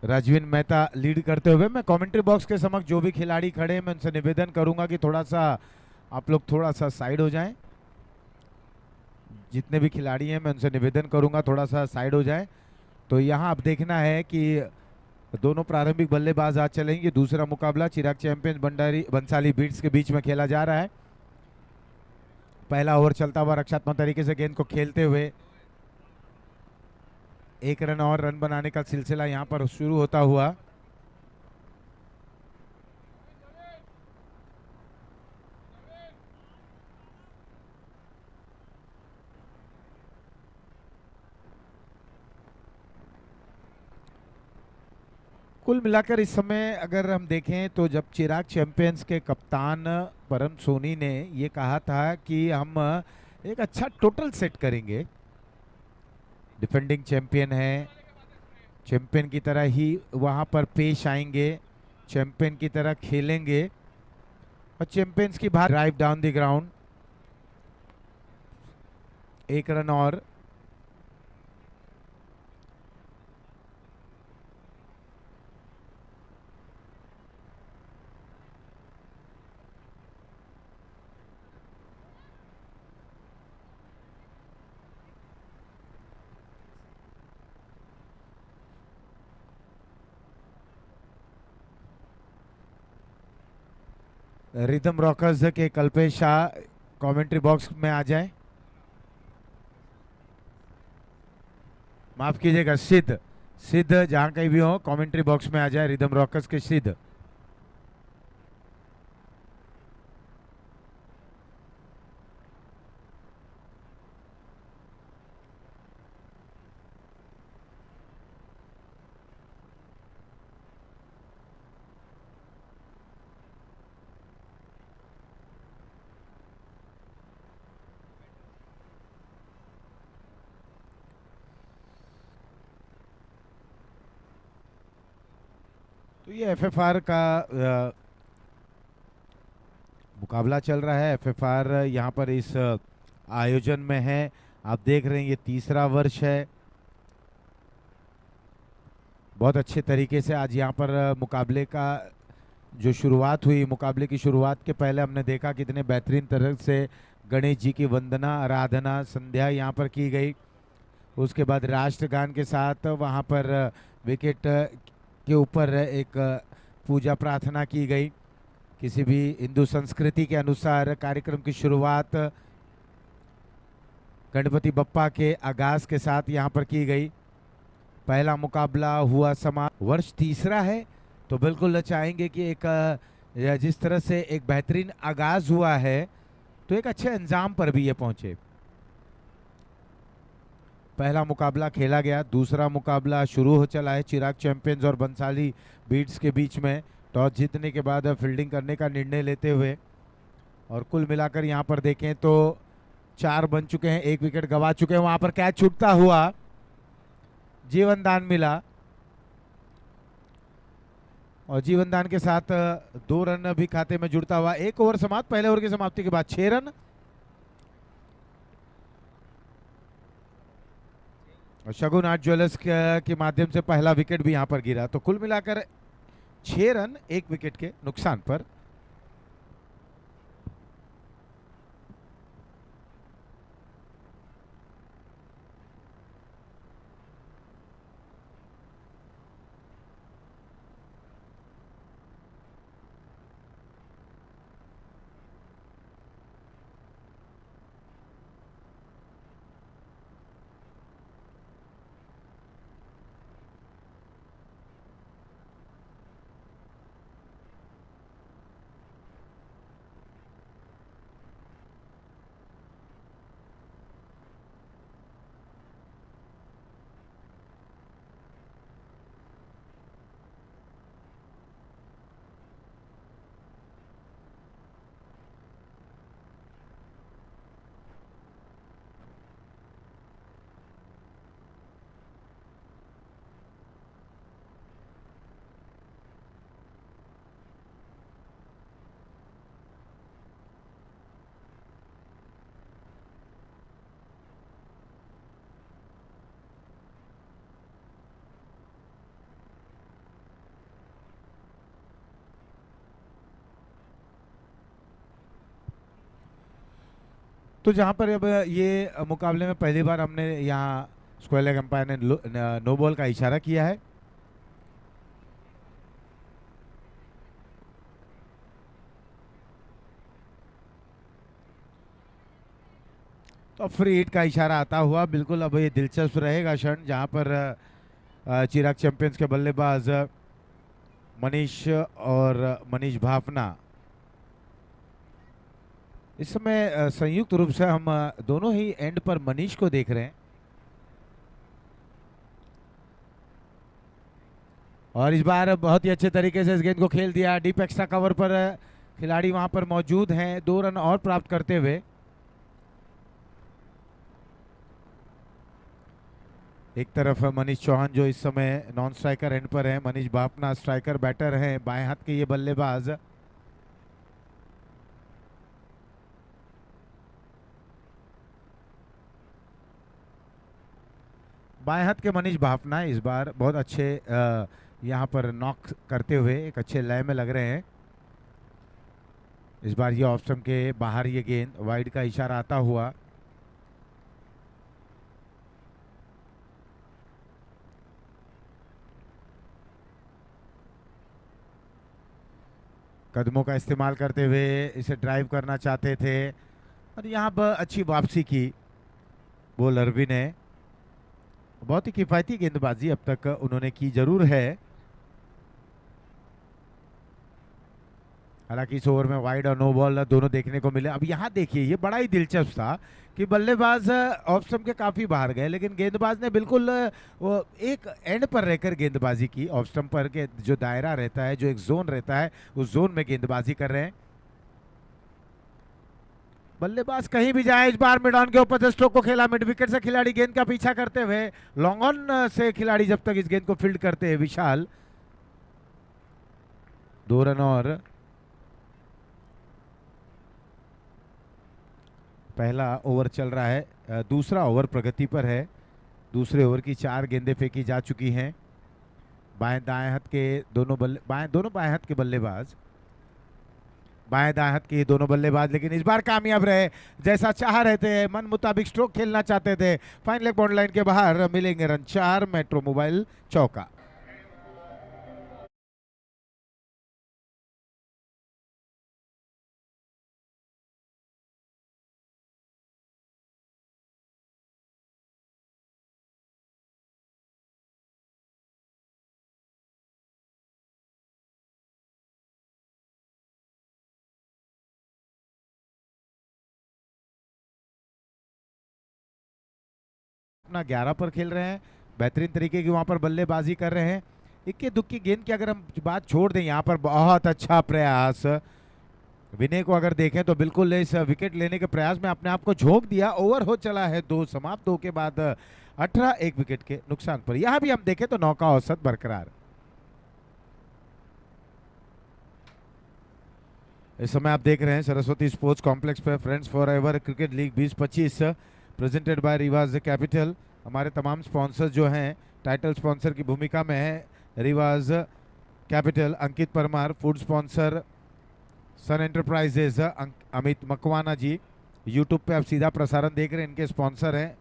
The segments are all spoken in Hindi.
राजवीन मेहता लीड करते हुए। मैं कमेंट्री बॉक्स के समक्ष जो भी खिलाड़ी खड़े हैं मैं उनसे निवेदन करूंगा कि थोड़ा सा आप लोग थोड़ा सा साइड हो जाएं। जितने भी खिलाड़ी हैं मैं उनसे निवेदन करूंगा थोड़ा सा साइड हो जाएं। तो यहाँ अब देखना है कि दोनों प्रारंभिक बल्लेबाज आज चलेंगे। दूसरा मुकाबला चिराग चैंपियंस भंडारी बंसाली बीट्स के बीच में खेला जा रहा है। पहला ओवर चलता हुआ रक्षात्मक तरीके से गेंद को खेलते हुए एक रन और रन बनाने का सिलसिला यहाँ पर शुरू होता हुआ। कुल मिलाकर इस समय अगर हम देखें तो जब चिराग चैंपियंस के कप्तान परम सोनी ने ये कहा था कि हम एक अच्छा टोटल सेट करेंगे, डिफेंडिंग चैंपियन है, चैंपियन की तरह ही वहां पर पेश आएंगे, चैंपियन की तरह खेलेंगे और चैंपियंस की बात ड्राइव डाउन द ग्राउंड, एक रन और। रिदम रॉकर्स के कल्पेश शाह कमेंट्री बॉक्स में आ जाए। माफ कीजिएगा, सिद्ध सिद्ध जहां कहीं भी हो कमेंट्री बॉक्स में आ जाए, रिदम रॉकर्स के सिद्ध। तो ये एफएफआर का मुकाबला चल रहा है। एफएफआर यहाँ पर इस आयोजन में है। आप देख रहे हैं ये तीसरा वर्ष है। बहुत अच्छे तरीके से आज यहाँ पर मुकाबले का जो शुरुआत हुई, मुकाबले की शुरुआत के पहले हमने देखा कितने बेहतरीन तरह से गणेश जी की वंदना आराधना संध्या यहाँ पर की गई। उसके बाद राष्ट्रगान के साथ वहाँ पर विकेट के ऊपर एक पूजा प्रार्थना की गई। किसी भी हिंदू संस्कृति के अनुसार कार्यक्रम की शुरुआत गणपति बप्पा के आगाज के साथ यहाँ पर की गई। पहला मुकाबला हुआ समाप्त। वर्ष तीसरा है तो बिल्कुल चाहेंगे कि एक जिस तरह से एक बेहतरीन आगाज हुआ है तो एक अच्छे अंजाम पर भी ये पहुंचे। पहला मुकाबला खेला गया, दूसरा मुकाबला शुरू हो चला है चिराग चैंपियंस और बंसाली बीट्स के बीच में। टॉस जीतने के बाद फील्डिंग करने का निर्णय लेते हुए और कुल मिलाकर यहाँ पर देखें तो 4 बन चुके हैं, 1 विकेट गवा चुके हैं। वहां पर कैच छूटता हुआ जीवन दान मिला और जीवन दान के साथ 2 रन भी खाते में जुड़ता हुआ। 1 ओवर समाप्त। पहले ओवर की समाप्ति के बाद 6 रन और शगुन आर्ट ज्वेलर्स के माध्यम से पहला विकेट भी यहां पर गिरा। तो कुल मिलाकर 6 रन 1 विकेट के नुकसान पर। तो जहाँ पर अब ये मुकाबले में पहली बार हमने यहाँ स्क्वायर लेग अंपायर ने नो बॉल का इशारा किया है। तो फ्री हिट का इशारा आता हुआ बिल्कुल अब ये दिलचस्प रहेगा क्षण जहाँ पर चिराग चैंपियंस के बल्लेबाज मनीष और मनीष भाफना इस समय संयुक्त रूप से हम दोनों ही एंड पर मनीष को देख रहे हैं और इस बार बहुत ही अच्छे तरीके से इस गेंद को खेल दिया। डीप एक्स्ट्रा कवर पर खिलाड़ी वहां पर मौजूद हैं 2 रन और प्राप्त करते हुए। एक तरफ मनीष चौहान जो इस समय नॉन स्ट्राइकर एंड पर है, मनीष बापना स्ट्राइकर बैटर हैं, बाएं हाथ के ये बल्लेबाज। बाएं हाथ के मनीष भापना इस बार बहुत अच्छे यहाँ पर नॉक करते हुए एक अच्छे लय में लग रहे हैं। इस बार ये ऑफ स्टंप के बाहर ये गेंद वाइड का इशारा आता हुआ। कदमों का इस्तेमाल करते हुए इसे ड्राइव करना चाहते थे और यहाँ पर अच्छी वापसी की बॉलर भी ने। बहुत ही किफायती गेंदबाजी अब तक उन्होंने की जरूर है। हालांकि इस ओवर में वाइड और नो बॉल दोनों देखने को मिले। अब यहाँ देखिए ये बड़ा ही दिलचस्प था कि बल्लेबाज ऑफ स्टंप के काफी बाहर गए लेकिन गेंदबाज ने बिल्कुल वो एक एंड पर रहकर गेंदबाजी की। ऑफ स्टंप पर के जो दायरा रहता है, जो एक जोन रहता है, उस जोन में गेंदबाजी कर रहे हैं। बल्लेबाज कहीं भी जाए, इस बार मिड ऑन के ऊपर से स्ट्रोक को खेला, मिड विकेट से खिलाड़ी गेंद का पीछा करते हुए, लॉन्ग ऑन से खिलाड़ी जब तक इस गेंद को फील्ड करते हैं विशाल। 2 रन और पहला ओवर चल रहा है, दूसरा ओवर प्रगति पर है। दूसरे ओवर की 4 गेंदें फेंकी जा चुकी हैं। बाएं दाएं हाथ के दोनों बाएं हाथ के बल्लेबाज, बाएं दाएं हाथ के दोनों बल्लेबाज लेकिन इस बार कामयाब रहे। जैसा चाह रहे थे, मन मुताबिक स्ट्रोक खेलना चाहते थे। फाइन लेग बाउंड्री लाइन के बाहर मिलेंगे रन 4। मेट्रो मोबाइल चौका। अपना 11 पर खेल रहे हैं, बेहतरीन तरीके की वहां पर बल्लेबाजी कर रहे हैं। इक्के दुक्की गेंद की अगर हम बात छोड़ दें, यहाँ पर बहुत अच्छा प्रयास। विनय को अगर देखें तो बिल्कुल इस विकेट लेने के प्रयास में अपने आप को झोंक दिया। ओवर हो चला है 2 समाप्त, 2 के बाद 18 एक विकेट के नुकसान पर। यहां भी हम देखें तो 9 का औसत बरकरार। इस समय आप देख रहे हैं सरस्वती स्पोर्ट्स कॉम्प्लेक्स पर friends for ever cricket league 2025 presented by रिवाज कैपिटल। हमारे तमाम स्पॉन्सर्स जो हैं टाइटल स्पॉन्सर की भूमिका में है। रिवाज कैपिटल, अंकित परमार, फूड स्पॉन्सर सन एंटरप्राइजेज अमित मकवाना जी। यूट्यूब पे आप सीधा प्रसारण देख रहे हैं, इनके स्पॉन्सर हैं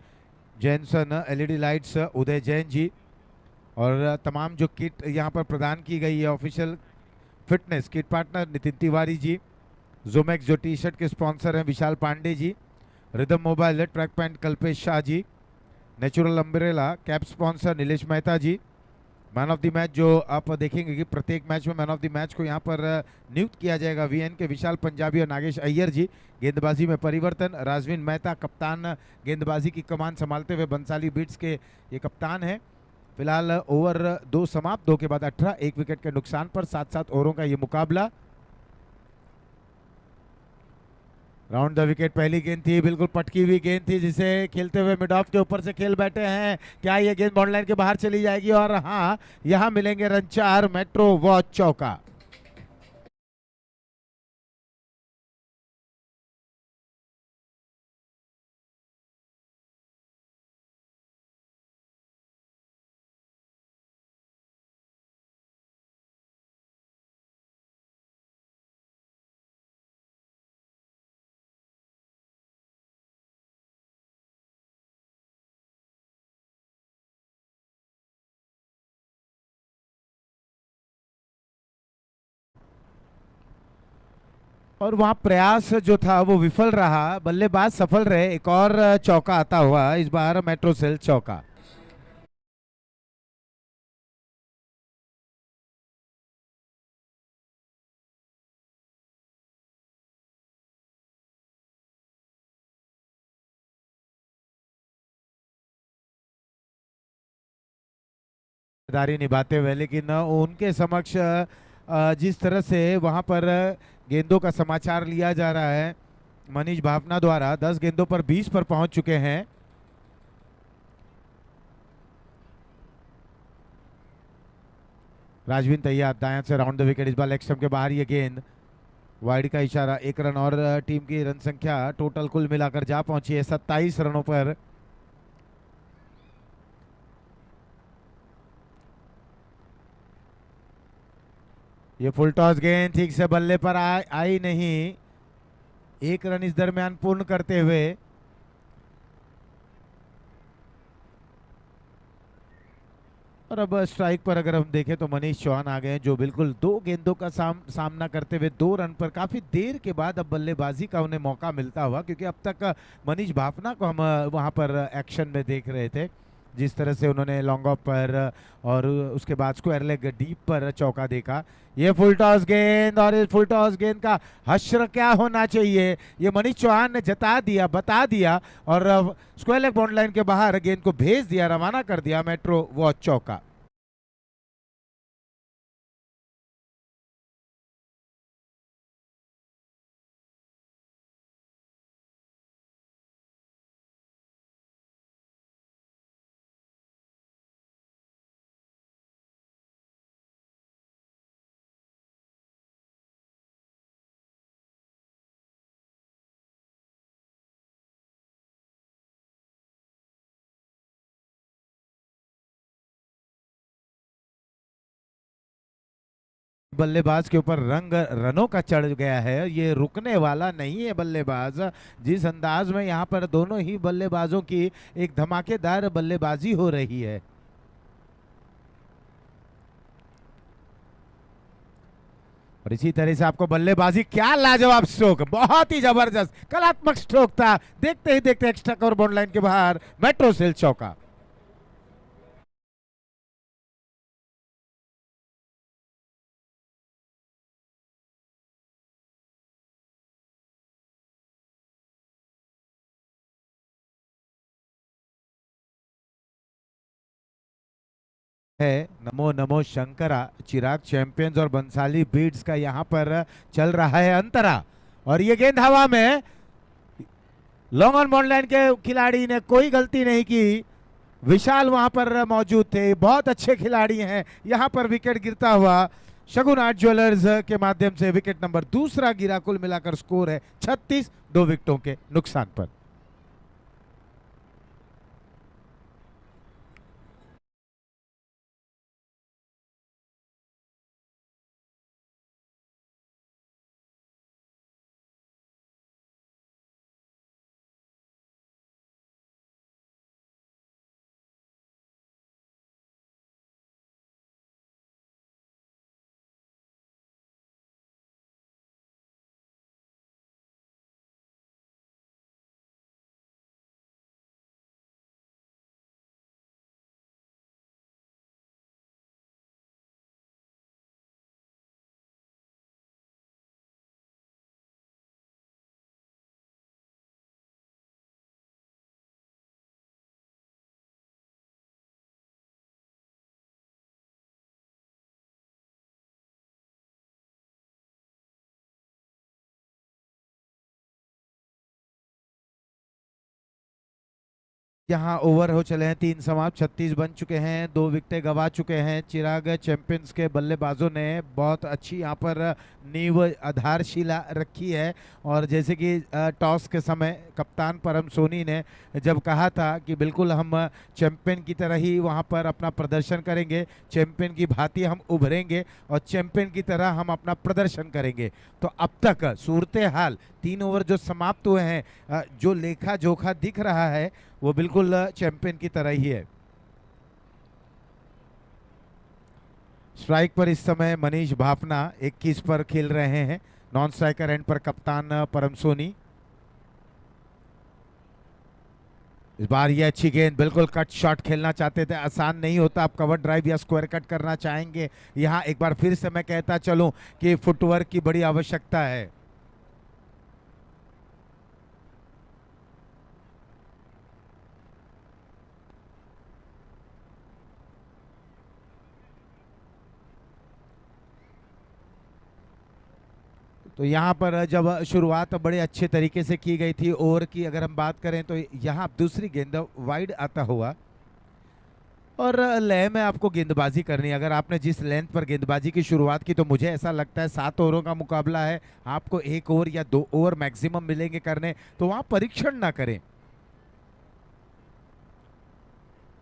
जैनसन एलईडी लाइट्स उदय जैन जी। और तमाम जो किट यहाँ पर प्रदान की गई है, official fitness kit partner Nitin Tiwari ji. जोमैक्स जो टी शर्ट के स्पॉन्सर हैं Vishal Pandey ji. Rhythm mobile track pant Kalpesh Shah ji. Natural umbrella cap sponsor Nilesh Mehta ji. Man of the match जो आप देखेंगे कि प्रत्येक मैच में मैन ऑफ द मैच को यहाँ पर नियुक्त किया जाएगा वीएन के विशाल पंजाबी और नागेश अय्यर जी। गेंदबाजी में परिवर्तन, राजवीन मेहता कप्तान गेंदबाजी की कमान संभालते हुए बंसाली बीट्स के ये कप्तान है। फिलहाल ओवर 2 समाप्त, 2 के बाद 18 एक विकेट के नुकसान पर 7-7 ओवरों का ये मुकाबला। राउंड द विकेट पहली गेंद थी, बिल्कुल पटकी हुई गेंद थी जिसे खेलते हुए मिड ऑफ के ऊपर से खेल बैठे हैं। क्या ये गेंद बाउंड्री लाइन के बाहर चली जाएगी? और हाँ, यहां मिलेंगे रन 4। मेट्रो वॉच चौका। और वहां प्रयास जो था वो विफल रहा, बल्लेबाज सफल रहे। एक और चौका आता हुआ, इस बार मेट्रो सेल चौका। दारी निभाते हुए, लेकिन उनके समक्ष जिस तरह से वहां पर गेंदों का समाचार लिया जा रहा है मनीष भावना द्वारा, 10 गेंदों पर 20 पर पहुंच चुके हैं। राजवीन तैयार दाएं से राउंड द विकेट, इस बार लेग स्टंप के बाहर ये गेंद, वाइड का इशारा। एक रन और टीम की रन संख्या टोटल कुल मिलाकर जा पहुंची है 27 रनों पर। ये फुल टॉस गेंद ठीक से बल्ले पर आई नहीं। एक रन इस दरमियान पूर्ण करते हुए और अब स्ट्राइक पर अगर हम देखें तो मनीष चौहान आ गए हैं, जो बिल्कुल 2 गेंदों का सामना करते हुए 2 रन पर काफी देर के बाद अब बल्लेबाजी का उन्हें मौका मिलता हुआ, क्योंकि अब तक मनीष भावना को हम वहां पर एक्शन में देख रहे थे, जिस तरह से उन्होंने लॉन्ग ऑफ पर और उसके बाद स्क्वायर लेग डीप पर चौका देखा। ये फुल टॉस गेंद, और इस फुल टॉस गेंद का हश्र क्या होना चाहिए ये मनीष चौहान ने जता दिया, बता दिया, और स्क्वायर लेग बाउंड्री लाइन के बाहर गेंद को भेज दिया, रवाना कर दिया मेट्रो वॉच चौका। बल्लेबाज के ऊपर रंग रनों का चढ़ गया है, ये रुकने वाला नहीं है बल्लेबाज। जिस अंदाज में यहाँ पर दोनों ही बल्लेबाजों की एक धमाकेदार बल्लेबाजी हो रही है। और इसी तरह से आपको बल्लेबाजी, क्या लाजवाब स्ट्रोक, बहुत ही जबरदस्त कलात्मक स्ट्रोक था। देखते ही देखते एक्स्ट्रा कवर बाउंड्री लाइन के बाहर मेट्रो सेल चौका। है नमो नमो शंकरा, चिराग चैंपियंस और बंसाली बीट्स का यहाँ पर चल रहा है अंतरा, और ये गेंद हवा में। लॉन्ग ऑन बाउंड्री लाइन के खिलाड़ी ने कोई गलती नहीं की, विशाल वहां पर मौजूद थे, बहुत अच्छे खिलाड़ी हैं। यहाँ पर विकेट गिरता हुआ शगुन आर्ट ज्वेलर्स के माध्यम से विकेट नंबर दूसरा गिरा। कुल मिलाकर स्कोर है 36, 2 विकेटों के नुकसान पर। यहाँ ओवर हो चले हैं 3 समाप्त, 36 बन चुके हैं, 2 विकेटें गंवा चुके हैं। चिराग चैंपियंस के बल्लेबाजों ने बहुत अच्छी यहाँ पर नींव आधारशिला रखी है। और जैसे कि टॉस के समय कप्तान परम सोनी ने जब कहा था कि बिल्कुल हम चैंपियन की तरह ही वहाँ पर अपना प्रदर्शन करेंगे, चैंपियन की भांति हम उभरेंगे और चैंपियन की तरह हम अपना प्रदर्शन करेंगे, तो अब तक सूरत हाल 3 ओवर जो समाप्त हुए हैं, जो लेखा जोखा दिख रहा है वो बिल्कुल चैंपियन की तरह ही है। स्ट्राइक पर इस समय मनीष भापना 21 पर खेल रहे हैं, नॉन स्ट्राइकर एंड पर कप्तान परम सोनी। इस बार ये अच्छी गेंद, बिल्कुल कट शॉट खेलना चाहते थे, आसान नहीं होता। आप कवर ड्राइव या स्क्वायर कट करना चाहेंगे। यहाँ एक बार फिर से मैं कहता चलूं कि फुटवर्क की बड़ी आवश्यकता है। तो यहाँ पर जब शुरुआत बड़े अच्छे तरीके से की गई थी ओवर की, अगर हम बात करें तो यहाँ दूसरी गेंद वाइड आता हुआ, और लय में आपको गेंदबाजी करनी है। अगर आपने जिस लेंथ पर गेंदबाजी की शुरुआत की, तो मुझे ऐसा लगता है 7 ओवरों का मुकाबला है, आपको 1 ओवर या 2 ओवर मैक्सिमम मिलेंगे करने, तो वहां परीक्षण ना करें।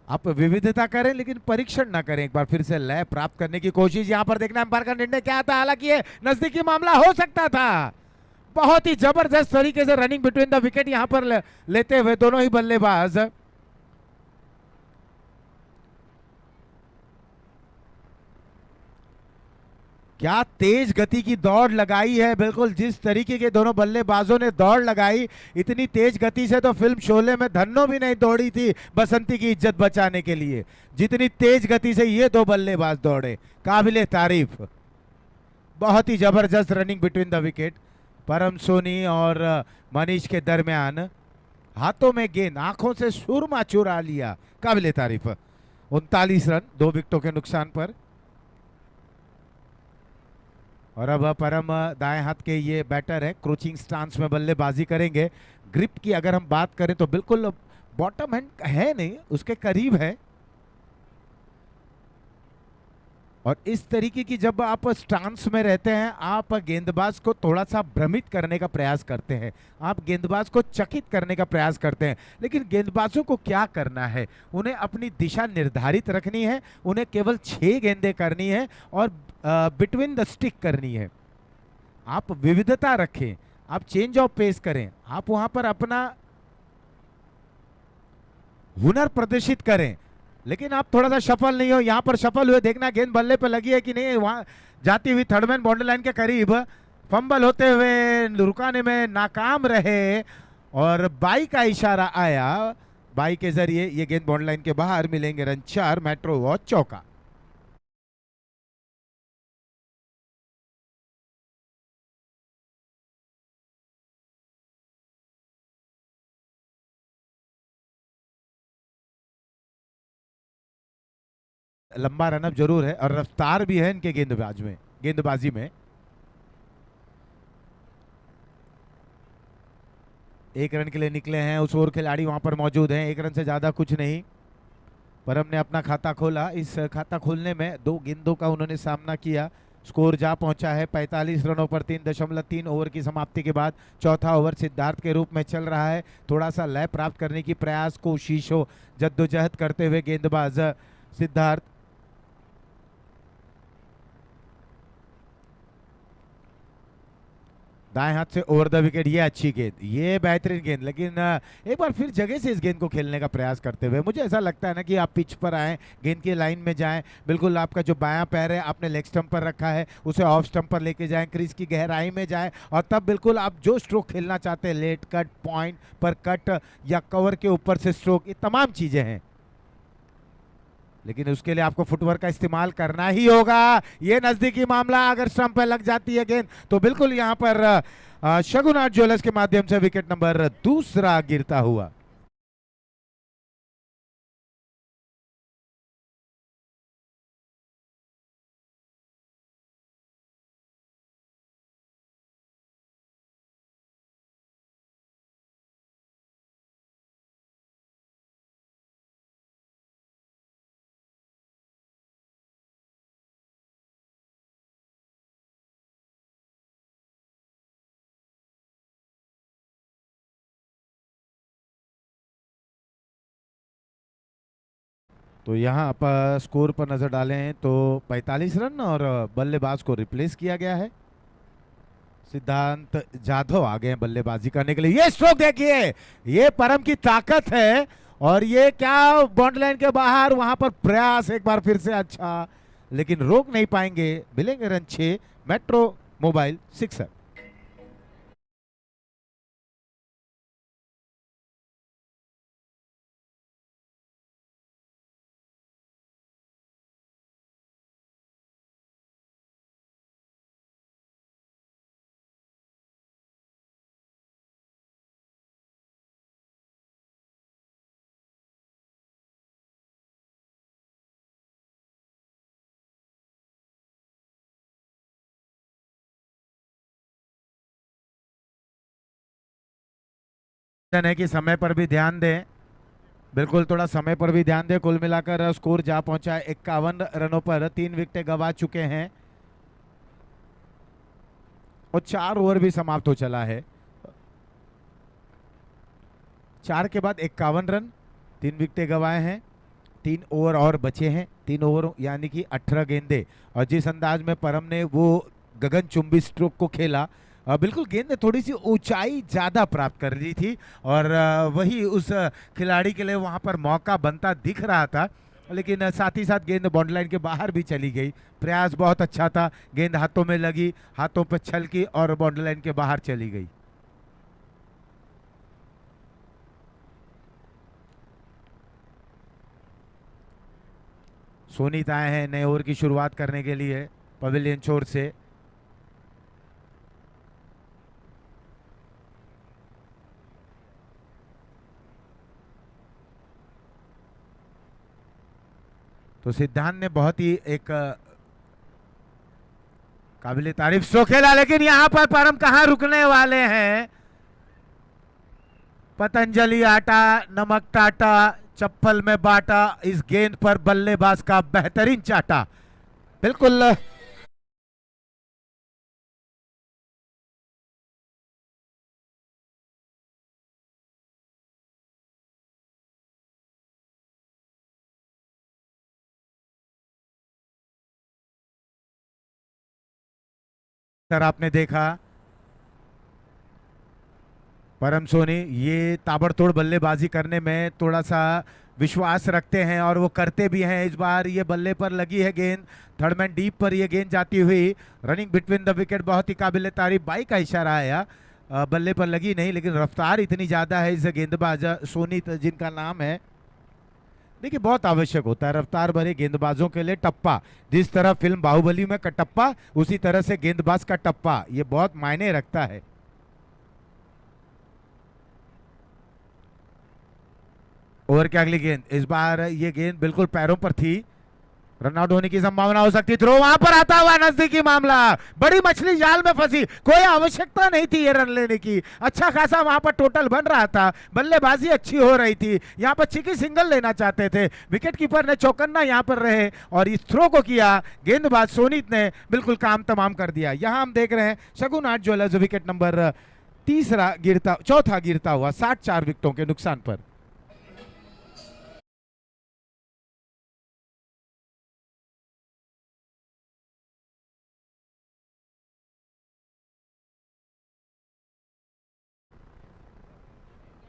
आप विविधता करें लेकिन परीक्षण ना करें। एक बार फिर से लय प्राप्त करने की कोशिश, यहां पर देखना अंपायर का निर्णय क्या आता है। हालांकि ये नजदीकी मामला हो सकता था। बहुत ही जबरदस्त तरीके से रनिंग बिटवीन द विकेट यहां पर लेते हुए दोनों ही बल्लेबाज। क्या तेज गति की दौड़ लगाई है, बिल्कुल जिस तरीके के दोनों बल्लेबाजों ने दौड़ लगाई, इतनी तेज गति से तो फिल्म शोले में धन्नो भी नहीं दौड़ी थी बसंती की इज्जत बचाने के लिए, जितनी तेज गति से ये दो बल्लेबाज दौड़े, काबिले तारीफ। बहुत ही जबरदस्त रनिंग बिटवीन द विकेट। परम सोनी और मनीष के दरमियान, हाथों में गेंद, आंखों से सुरमा चुरा लिया, काबिले तारीफ। 39 रन 2 विकेटों के नुकसान पर। और अब परम दाएं हाथ के ये बैटर है, क्रोचिंग स्टांस में बल्लेबाजी करेंगे। ग्रिप की अगर हम बात करें तो बिल्कुल बॉटम हैंड है नहीं, उसके करीब है। और इस तरीके की जब आप स्टांस में रहते हैं, आप गेंदबाज को थोड़ा सा भ्रमित करने का प्रयास करते हैं, आप गेंदबाज को चकित करने का प्रयास करते हैं। लेकिन गेंदबाजों को क्या करना है, उन्हें अपनी दिशा निर्धारित रखनी है, उन्हें केवल 6 गेंदें करनी है और बिटवीन द स्टिक करनी है। आप विविधता रखें, आप चेंज ऑफ पेस करें, आप वहां पर अपना हुनर प्रदर्शित करें, लेकिन आप थोड़ा सा सफल नहीं हो। यहां पर सफल हुए, देखना गेंद बल्ले पे लगी है कि नहीं, वहां जाती हुई थर्डमैन बाउंड्री लाइन के करीब, फंबल होते हुए रुकाने में नाकाम रहे और बाई का इशारा आया, बाई के जरिए ये गेंद बाउंड्री लाइन के बाहर मिलेंगे रन 4, मेट्रो वॉच चौका। लंबा रनअप जरूर है और रफ्तार भी है इनके गेंदबाजी में। एक रन के लिए निकले हैं, उस ओर खिलाड़ी वहां पर मौजूद हैं, 1 रन से ज्यादा कुछ नहीं। परम ने अपना खाता खोला, इस खाता खोलने में 2 गेंदों का उन्होंने सामना किया। स्कोर जा पहुंचा है 45 रनों पर 3.3 ओवर की समाप्ति के बाद। चौथा ओवर सिद्धार्थ के रूप में चल रहा है। थोड़ा सा लय प्राप्त करने की प्रयास, कोशिश हो, जद्दोजहद करते हुए गेंदबाज सिद्धार्थ। दाएं हाथ से ओवर द विकेट, ये अच्छी गेंद, ये बेहतरीन गेंद, लेकिन एक बार फिर जगह से इस गेंद को खेलने का प्रयास करते हुए, मुझे ऐसा लगता है ना कि आप पिच पर आए, गेंद की लाइन में जाएं, बिल्कुल आपका जो बायां पैर है आपने लेग स्टंप पर रखा है, उसे ऑफ स्टंप पर लेके जाएं, क्रीज की गहराई में जाएं, और तब बिल्कुल आप जो स्ट्रोक खेलना चाहते हैं, लेट कट, पॉइंट पर कट या कवर के ऊपर से स्ट्रोक, ये तमाम चीजें हैं, लेकिन उसके लिए आपको फुटवर्क का इस्तेमाल करना ही होगा। ये नजदीकी मामला, अगर स्टंप पे लग जाती है गेंद तो बिल्कुल यहां पर शगुनाथ ज्वेलर्स के माध्यम से विकेट नंबर 2 गिरता हुआ। तो यहाँ आप स्कोर पर नजर डालें तो 45 रन और बल्लेबाज को रिप्लेस किया गया है। सिद्धांत जाधव आ गए हैं बल्लेबाजी करने के लिए। ये स्ट्रोक देखिए, ये परम की ताकत है, और ये क्या बाउंड्री लाइन के बाहर, वहां पर प्रयास एक बार फिर से अच्छा, लेकिन रोक नहीं पाएंगे। मिलेंगे रन 6, मेट्रो मोबाइल 6 है। है कि समय पर भी ध्यान दें, बिल्कुल थोड़ा समय पर भी ध्यान दें। कुल मिलाकर स्कोर जा पहुंचा 51 रनों पर, 3 विकेटें गंवा चुके हैं और 4 ओवर भी समाप्त हो चला है। 4 के बाद 51 रन, 3 विकेटें गंवाए हैं, 3 ओवर और बचे हैं, 3 ओवर यानी कि 18 गेंदे। और जिस अंदाज में परम ने वो गगनचुंबी स्ट्रोक को खेला, बिल्कुल गेंद ने थोड़ी सी ऊंचाई ज़्यादा प्राप्त कर ली थी और वही उस खिलाड़ी के लिए वहां पर मौका बनता दिख रहा था, लेकिन साथ ही साथ गेंद बाउंड्री लाइन के बाहर भी चली गई। प्रयास बहुत अच्छा था, गेंद हाथों में लगी, हाथों पर छलकी और बाउंड्री लाइन के बाहर चली गई। सोनीत आए हैं नए ओवर की शुरुआत करने के लिए पवेलियन छोर से। तो सिद्धांत ने बहुत ही एक काबिल तारीफ स्ट्रोक खेला, लेकिन यहां पर परम कहां रुकने वाले हैं। पतंजलि आटा नमक टाटा चप्पल में बाटा, इस गेंद पर बल्लेबाज का बेहतरीन चाटा। बिल्कुल सर, आपने देखा परम सोनी ये ताबड़तोड़ बल्लेबाजी करने में थोड़ा सा विश्वास रखते हैं और वो करते भी हैं। इस बार ये बल्ले पर लगी है गेंद, थर्ड मैन डीप पर ये गेंद जाती हुई, रनिंग बिटवीन द विकेट, बहुत ही काबिल तारीफ। बाई का इशारा आया, बल्ले पर लगी नहीं, लेकिन रफ्तार इतनी ज़्यादा है इस गेंदबाज सोनी जिनका नाम है। देखिए बहुत आवश्यक होता है रफ्तार भरे गेंदबाजों के लिए टप्पा। जिस तरह फिल्म बाहुबली में कटप्पा, उसी तरह से गेंदबाज का टप्पा, ये बहुत मायने रखता है। ओवर की अगली गेंद, इस बार ये गेंद बिल्कुल पैरों पर थी, रनआउट होने की संभावना हो सकती। थ्रो वहां पर आता हुआ नजदीकी मामला, बड़ी मछली जाल में फंसी, कोई आवश्यकता नहीं थी ये रन लेने की। अच्छा खासा वहां पर टोटल बन रहा था, बल्लेबाजी अच्छी हो रही थी, यहां पर चिकी सिंगल लेना चाहते थे, विकेट कीपर ने चौकन्ना यहां पर रहे और इस थ्रो को किया गेंदबाज सोनीत ने, बिल्कुल काम तमाम कर दिया। यहां हम देख रहे हैं शगुन आर्ट ज्वेलर्स विकेट नंबर चौथा गिरता हुआ 64 विकेटों के नुकसान पर।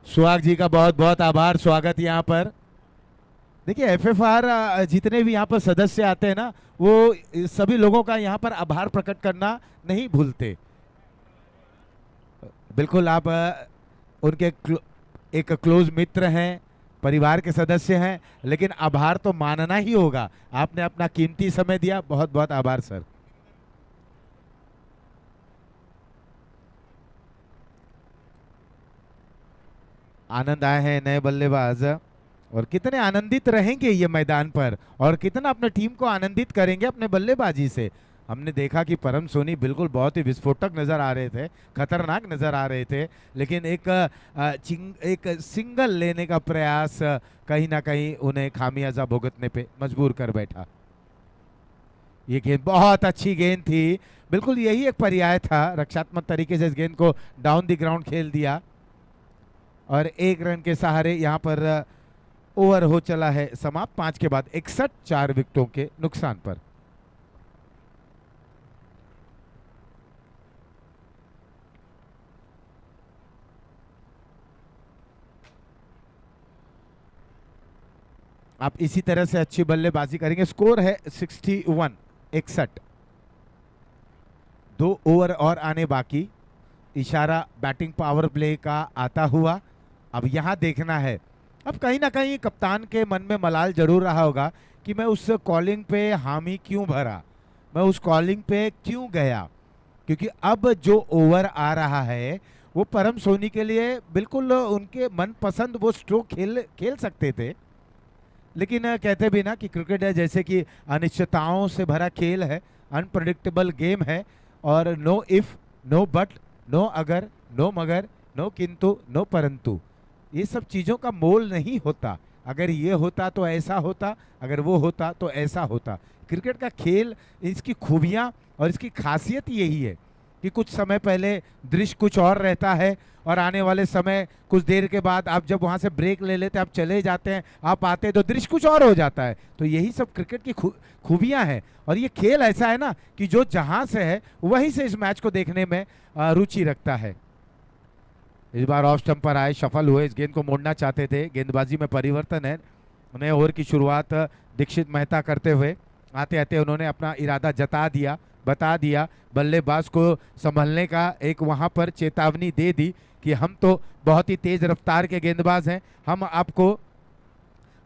सुहाग जी का बहुत बहुत आभार, स्वागत यहाँ पर। देखिए एफएफआर जितने भी यहाँ पर सदस्य आते हैं ना, वो सभी लोगों का यहाँ पर आभार प्रकट करना नहीं भूलते। बिल्कुल आप उनके एक क्लोज मित्र हैं, परिवार के सदस्य हैं, लेकिन आभार तो मानना ही होगा। आपने अपना कीमती समय दिया, बहुत बहुत आभार सर। आनंद आए हैं नए बल्लेबाज और कितने आनंदित रहेंगे ये मैदान पर और कितना अपने टीम को आनंदित करेंगे अपने बल्लेबाजी से। हमने देखा कि परम सोनी बिल्कुल बहुत ही विस्फोटक नजर आ रहे थे, खतरनाक नजर आ रहे थे, लेकिन एक सिंगल लेने का प्रयास कहीं ना कहीं उन्हें खामियाजा भुगतने पे मजबूर कर बैठा। ये गेंद बहुत अच्छी गेंद थी, बिल्कुल यही एक पर्याय था, रक्षात्मक तरीके से इस गेंद को डाउन द ग्राउंड खेल दिया और 1 रन के सहारे यहाँ पर ओवर हो चला है समाप्त। 5 के बाद 61, 4 विकेटों के नुकसान पर। आप इसी तरह से अच्छी बल्लेबाजी करेंगे। स्कोर है 61, 61। 2 ओवर और आने बाकी, इशारा बैटिंग पावर प्ले का आता हुआ। अब यहां देखना है, अब कहीं ना कहीं कप्तान के मन में मलाल जरूर रहा होगा कि मैं उस कॉलिंग पे हामी क्यों भरा, मैं उस कॉलिंग पे क्यों गया, क्योंकि अब जो ओवर आ रहा है वो परम सोनी के लिए बिल्कुल उनके मनपसंद वो स्ट्रोक खेल सकते थे, लेकिन कहते भी ना कि क्रिकेट है जैसे कि अनिश्चितताओं से भरा खेल है, अनप्रडिक्टेबल गेम है और no if, no but, no अगर, नो मगर, नो किंतु, नो परंतु, ये सब चीज़ों का मोल नहीं होता। अगर ये होता तो ऐसा होता, अगर वो होता तो ऐसा होता। क्रिकेट का खेल, इसकी खूबियाँ और इसकी खासियत यही है कि कुछ समय पहले दृश्य कुछ और रहता है और आने वाले समय कुछ देर के बाद आप जब वहाँ से ब्रेक ले लेते हैं, आप चले जाते हैं, आप आते हैं तो दृश्य कुछ और हो जाता है। तो यही सब क्रिकेट की खूबियाँ हैं। और ये खेल ऐसा है ना कि जो जहाँ से है वहीं से इस मैच को देखने में रुचि रखता है। इस बार ऑफ स्टंप पर आए, सफल हुए, इस गेंद को मोड़ना चाहते थे। गेंदबाजी में परिवर्तन है। नए ओवर की शुरुआत दीक्षित मेहता करते हुए आते आते उन्होंने अपना इरादा जता दिया, बता दिया, बल्लेबाज को संभलने का एक वहां पर चेतावनी दे दी कि हम तो बहुत ही तेज रफ्तार के गेंदबाज हैं, हम आपको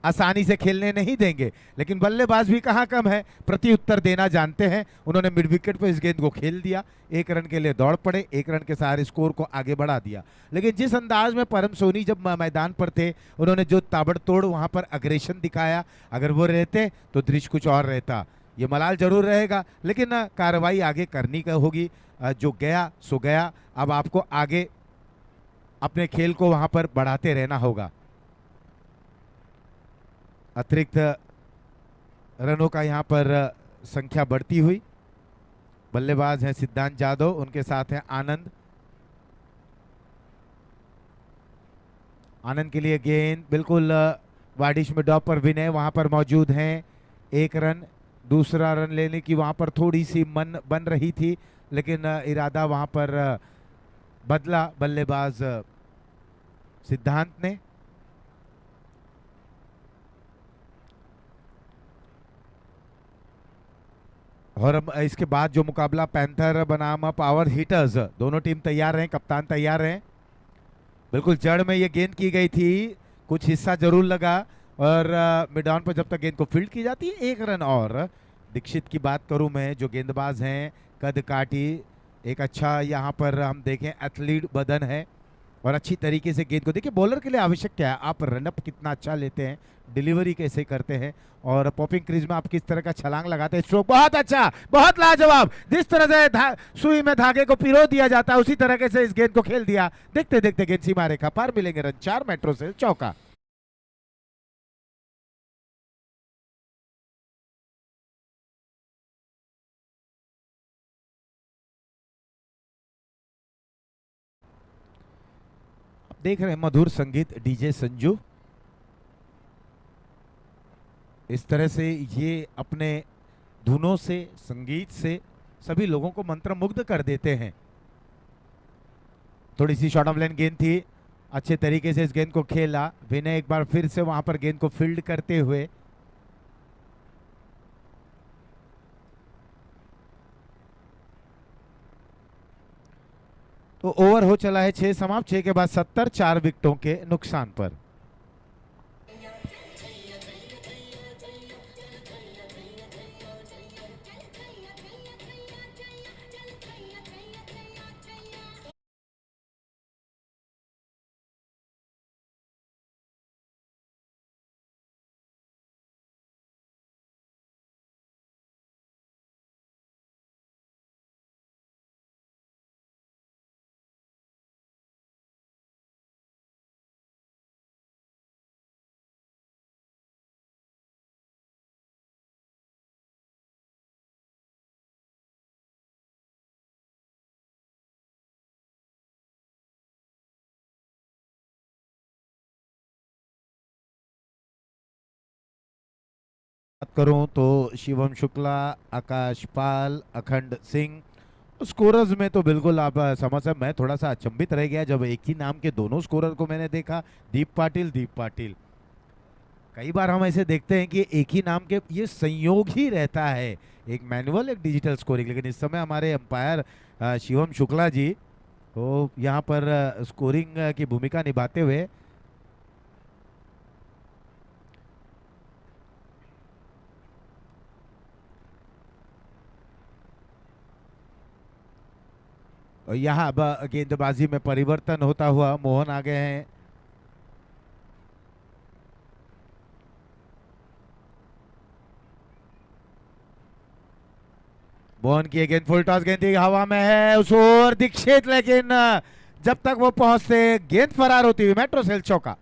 आसानी से खेलने नहीं देंगे। लेकिन बल्लेबाज भी कहाँ कम है, प्रति उत्तर देना जानते हैं। उन्होंने मिड विकेट पर इस गेंद को खेल दिया, 1 रन के लिए दौड़ पड़े, 1 रन के सहारे स्कोर को आगे बढ़ा दिया। लेकिन जिस अंदाज में परम सोनी जब मैदान पर थे, उन्होंने जो ताबड़तोड़ वहां पर अग्रेशन दिखाया, अगर वो रहते तो दृश्य कुछ और रहता। ये मलाल जरूर रहेगा, लेकिन कार्रवाई आगे करनी का होगी। जो गया सो गया, अब आपको आगे अपने खेल को वहां पर बढ़ाते रहना होगा। अतिरिक्त रनों का यहाँ पर संख्या बढ़ती हुई। बल्लेबाज हैं सिद्धांत जादव, उनके साथ हैं आनंद। आनंद के लिए गेंद बिल्कुल वाडिश में डॉप पर विनय वहां पर मौजूद हैं। 1 रन, दूसरा रन लेने की वहां पर थोड़ी सी मन बन रही थी, लेकिन इरादा वहां पर बदला बल्लेबाज सिद्धांत ने। और इसके बाद जो मुकाबला पैंथर बनाम पावर हिटर्स, दोनों टीम तैयार हैं, कप्तान तैयार हैं। बिल्कुल जड़ में ये गेंद की गई थी, कुछ हिस्सा जरूर लगा और मिड ऑन पर जब तक गेंद को फील्ड की जाती है 1 रन और। दीक्षित की बात करूं मैं, जो गेंदबाज हैं, कद काटी, एक अच्छा यहाँ पर हम देखें एथलीट बदन है और अच्छी तरीके से गेंद को देखिए। बॉलर के लिए आवश्यक क्या है, आप रनअप कितना अच्छा लेते हैं, डिलीवरी कैसे करते हैं और पॉपिंग क्रीज में आप किस तरह का छलांग लगाते हैं। स्ट्रोक बहुत अच्छा, बहुत लाजवाब। जिस तरह से सुई में धागे को पिरो दिया जाता है उसी तरह से इस गेंद को खेल दिया। देखते देखते गेंद सीमा रेखा पार, मिलेंगे रन 4, मेट्रो से चौका। देख रहे हैं मधुर संगीत डीजे संजू। इस तरह से ये अपने धुनों से, संगीत से सभी लोगों को मंत्रमुग्ध कर देते हैं। थोड़ी सी शॉर्ट ऑफ लाइन गेंद थी, अच्छे तरीके से इस गेंद को खेला विनय, एक बार फिर से वहां पर गेंद को फील्ड करते हुए। तो ओवर हो चला है 6 समाप्त, 6 के बाद 70, 4 विकेटों के नुकसान पर। बात करूं तो शिवम शुक्ला, आकाश पाल, अखंड सिंह, स्कोरर्स में तो बिल्कुल आप समझ सकते। मैं थोड़ा सा अचंभित रह गया जब एक ही नाम के दोनों स्कोरर को मैंने देखा, दीप पाटिल। कई बार हम ऐसे देखते हैं कि एक ही नाम के ये संयोग ही रहता है, एक मैनुअल एक डिजिटल स्कोरिंग। लेकिन इस समय हमारे अंपायर शिवम शुक्ला जी तो यहाँ पर स्कोरिंग की भूमिका निभाते हुए। और यहाँ अब गेंदबाजी में परिवर्तन होता हुआ मोहन आ गए हैं। मोहन की गेंद फुल टॉस, गेंद हवा में है उस ओर दीक्षित, लेकिन जब तक वो पहुंचते गेंद फरार होती हुई मेट्रो सेल चौका।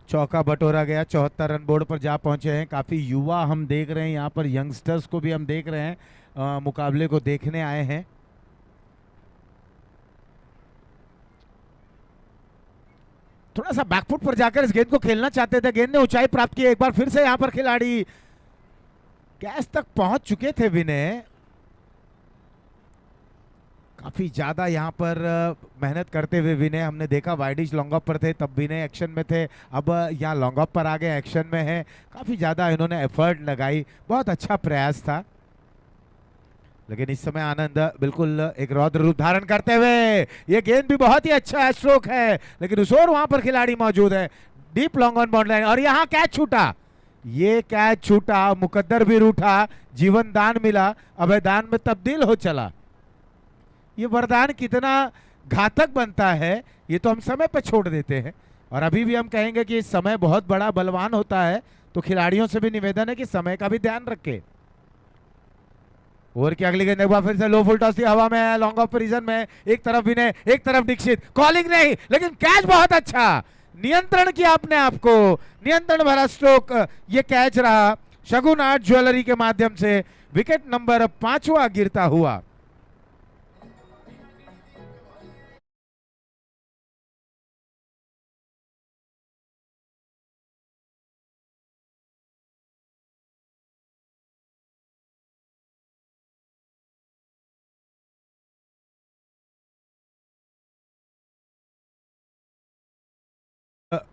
चौका बटोरा गया, 74 रन बोर्ड पर जा पहुंचे हैं। काफी युवा हम देख रहे हैं यहाँ पर, यंगस्टर्स को भी हम देख रहे हैं, मुकाबले को देखने आए हैं। थोड़ा सा बैकफुट पर जाकर इस गेंद को खेलना चाहते थे, गेंद ने ऊंचाई प्राप्त की। एक बार फिर से यहाँ पर खिलाड़ी कैच तक पहुंच चुके थे विनय। काफी ज्यादा यहाँ पर मेहनत करते हुए विनय हमने देखा, वाइडिश लॉन्ग ऑफ पर थे तब विनय एक्शन में थे, अब यहाँ लॉन्ग ऑफ पर आ गए, एक्शन में है। काफी ज्यादा इन्होंने एफर्ट लगाई, बहुत अच्छा प्रयास था। लेकिन इस समय आनंद बिल्कुल एक रौद्र रूप धारण करते हुए, ये गेंद भी बहुत ही अच्छा स्ट्रोक है, लेकिन उस ओर वहां पर खिलाड़ी मौजूद है। Deep long on bound line और यहाँ कैच छूटा, ये कैच छूटा, मुकद्दर भी रूठा, जीवन दान मिला, अभयदान में तब्दील हो चला। ये वरदान कितना घातक बनता है ये तो हम समय पर छोड़ देते हैं, और अभी भी हम कहेंगे कि समय बहुत बड़ा बलवान होता है, तो खिलाड़ियों से भी निवेदन है कि समय का भी ध्यान रखें। ओवर की अगली गेंद एक बार फिर से लो फुल टॉस थी, हवा में है, लॉन्ग ऑफ पोजीशन में, एक तरफ विनय एक तरफ दीक्षित, कॉलिंग नहीं, लेकिन कैच बहुत अच्छा, नियंत्रण किया अपने आप को, नियंत्रण भरा स्ट्रोक ये कैच रहा। शगुन आर्ट ज्वेलरी के माध्यम से विकेट नंबर 5वां गिरता हुआ।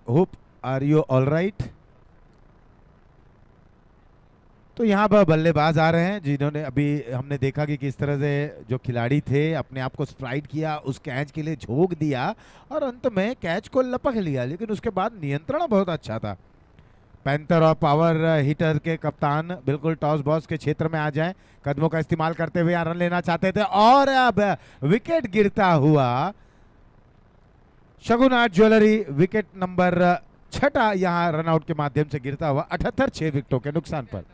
Hope are you all right. तो यहाँ पर बल्लेबाज आ रहे हैं जिन्होंने अभी हमने देखा कि किस तरह से जो खिलाड़ी थे अपने आप को स्प्राइट किया, उस कैच के लिए झोंक दिया और अंत में कैच को लपक लिया, लेकिन उसके बाद नियंत्रण बहुत अच्छा था। पैंथर और पावर हिटर के कप्तान बिल्कुल टॉस बॉस के क्षेत्र में आ जाएं, कदमों का इस्तेमाल करते हुए यहाँ रन लेना चाहते थे, और अब विकेट गिरता हुआ। शगुन आर्ट ज्वेलरी विकेट नंबर 6 यहाँ रनआउट के माध्यम से गिरता हुआ 78 6 विकेटों के नुकसान पर।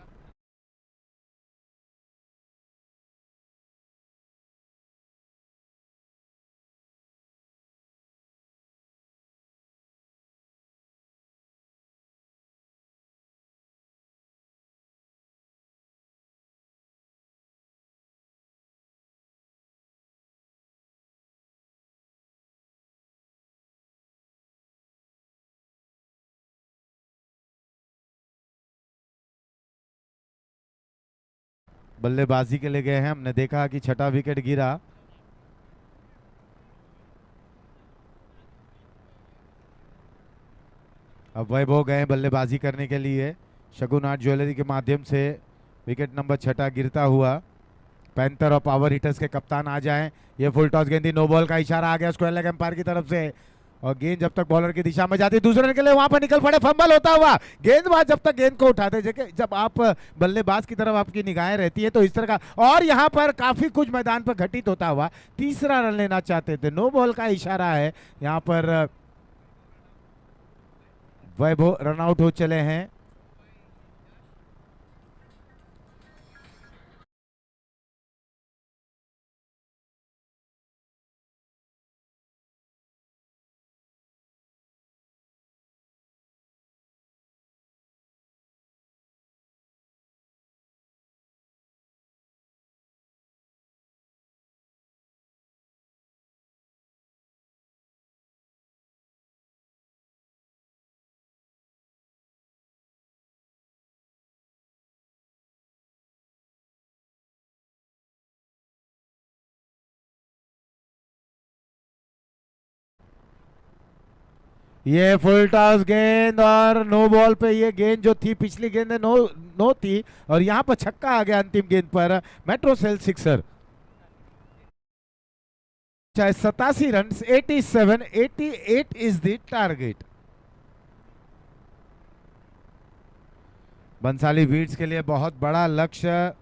बल्लेबाजी के लिए गए हैं, हमने देखा कि 6ठा विकेट गिरा। अब वैभव गए बल्लेबाजी करने के लिए, शगुन आर्ट ज्वेलरी के माध्यम से विकेट नंबर 6 गिरता हुआ। पैंथर और पावर हिटर्स के कप्तान आ जाएं, ये फुल टॉस गेंद थी, नो बॉल का इशारा आ गया स्क्वायर लेग एम्पायर की तरफ से, और गेंद जब तक बॉलर की दिशा में जाती दूसरे रन के लिए वहां पर निकल पड़े, फंबल होता हुआ। गेंदबाज जब तक गेंद को उठाते, जब आप बल्लेबाज की तरफ आपकी निगाहें रहती है तो इस तरह का, और यहाँ पर काफी कुछ मैदान पर घटित होता हुआ, तीसरा रन लेना चाहते थे, नो बॉल का इशारा है यहाँ पर। वैभव रन आउट हो चले हैं। ये फुल टॉस गेंद और नो बॉल पे, ये गेंद जो थी पिछली गेंद नो नो थी, और यहाँ पर छक्का आ गया अंतिम गेंद पर, मेट्रो सेल सिक्सर। चाहे 87 run, 88 is the target. Bansali वीड्स के लिए बहुत बड़ा लक्ष्य।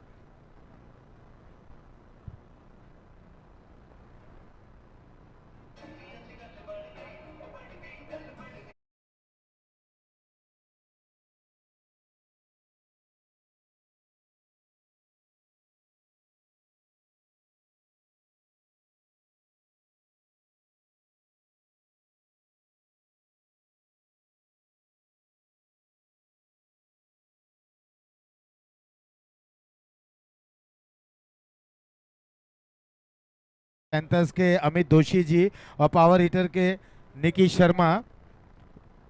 पैंथर्स के अमित दोषी जी और पावर हिटर के निकी शर्मा,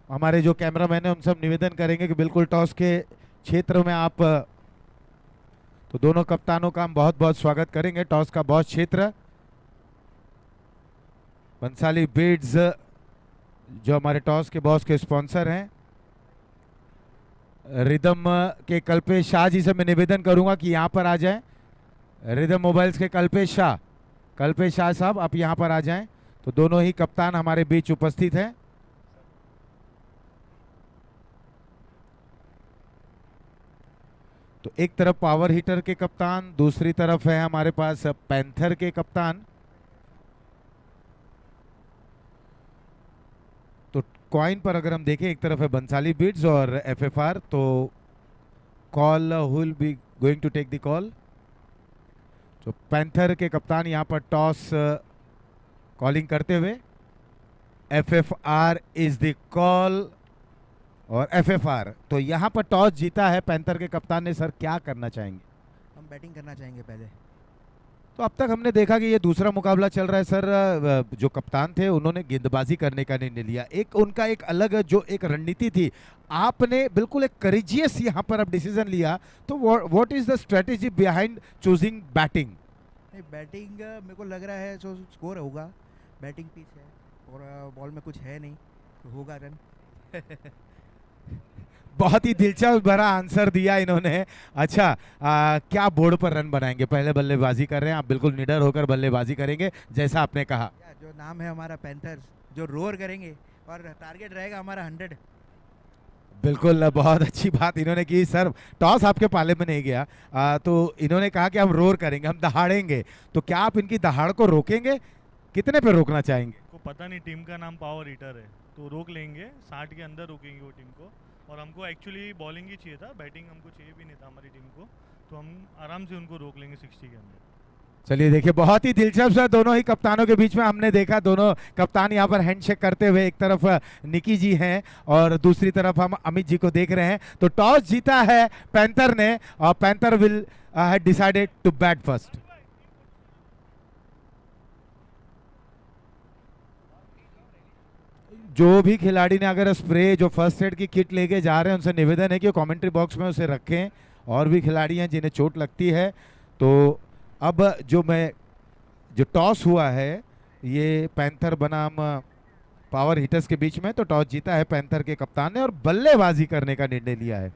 हमारे जो कैमरामैन है, उन सब निवेदन करेंगे कि बिल्कुल टॉस के क्षेत्र में आप, तो दोनों कप्तानों का हम बहुत बहुत स्वागत करेंगे। टॉस का बॉस क्षेत्र बंसाली बीड्स जो हमारे टॉस के बॉस के स्पॉन्सर हैं। रिदम के कल्पेश शाह जी से मैं निवेदन करूंगा कि यहां पर आ जाएं। रिदम मोबाइल्स के कल्पेश शाह साहब आप यहां पर आ जाएं। तो दोनों ही कप्तान हमारे बीच उपस्थित हैं। तो एक तरफ पावर हीटर के कप्तान, दूसरी तरफ है हमारे पास पैंथर के कप्तान। तो कॉइन पर अगर हम देखें, एक तरफ है बंसाली बीड्स और एफएफआर। तो call who will be going to take the call? तो पैंथर के कप्तान यहां पर टॉस कॉलिंग करते हुए, एफएफआर इज द कॉल। और एफएफआर, तो यहां पर टॉस जीता है पैंथर के कप्तान ने। सर क्या करना चाहेंगे? हम बैटिंग करना चाहेंगे पहले। तो अब तक हमने देखा कि ये दूसरा मुकाबला चल रहा है सर। जो कप्तान थे उन्होंने गेंदबाजी करने का निर्णय लिया। एक उनका एक अलग जो एक रणनीति थी, आपने बिल्कुल एक करेजियस यहाँ पर अब डिसीजन लिया। तो what is the strategy behind choosing batting? नहीं, बैटिंग मेरे को लग रहा है जो स्कोर होगा, बैटिंग पिच है और बॉल में कुछ है नहीं, तो होगा रन। बहुत ही दिलचस्प भरा आंसर दिया इन्होंने। अच्छा, क्या बोर्ड पर रन बनाएंगे? पहले बल्लेबाजी कर रहे हैं आप, बिल्कुल निडर होकर बल्लेबाजी करेंगे जैसा आपने कहा। जो नाम है हमारा पैंथर्स, जो रोर करेंगे और टारगेट रहेगा हमारा 100। बिल्कुल, बहुत अच्छी बात इन्होंने की सर। टॉस आपके पाले में नहीं गया, तो इन्होंने कहा कि हम रोर करेंगे, हम दहाड़ेंगे। तो क्या आप इनकी दहाड़ को रोकेंगे? कितने पे रोकना चाहेंगे? को पता नहीं, टीम का नाम पावर हीटर है तो रोक लेंगे, 60 के अंदर रोकेंगे वो टीम को। और हमको एक्चुअली बॉलिंग ही चाहिए था, बैटिंग हमको चाहिए भी नहीं था हमारी टीम को, तो हम आराम से उनको रोक लेंगे 60 के अंदर। चलिए देखिए, बहुत ही दिलचस्प है दोनों ही कप्तानों के बीच में। हमने देखा दोनों कप्तान यहाँ पर हैंडशेक करते हुए, एक तरफ निकी जी हैं और दूसरी तरफ हम अमित जी को देख रहे हैं। तो टॉस जीता है पैंथर ने और Panther will decided to bat first. जो भी खिलाड़ी ने अगर स्प्रे जो फर्स्ट एड की किट लेके जा रहे हैं, उनसे निवेदन है कि कमेंट्री बॉक्स में उसे रखें। और भी खिलाड़ी हैं जिन्हें चोट लगती है। तो अब जो टॉस हुआ है ये पैंथर बनाम पावर हिटर्स के बीच में, तो टॉस जीता है पैंथर के कप्तान ने और बल्लेबाजी करने का निर्णय लिया है।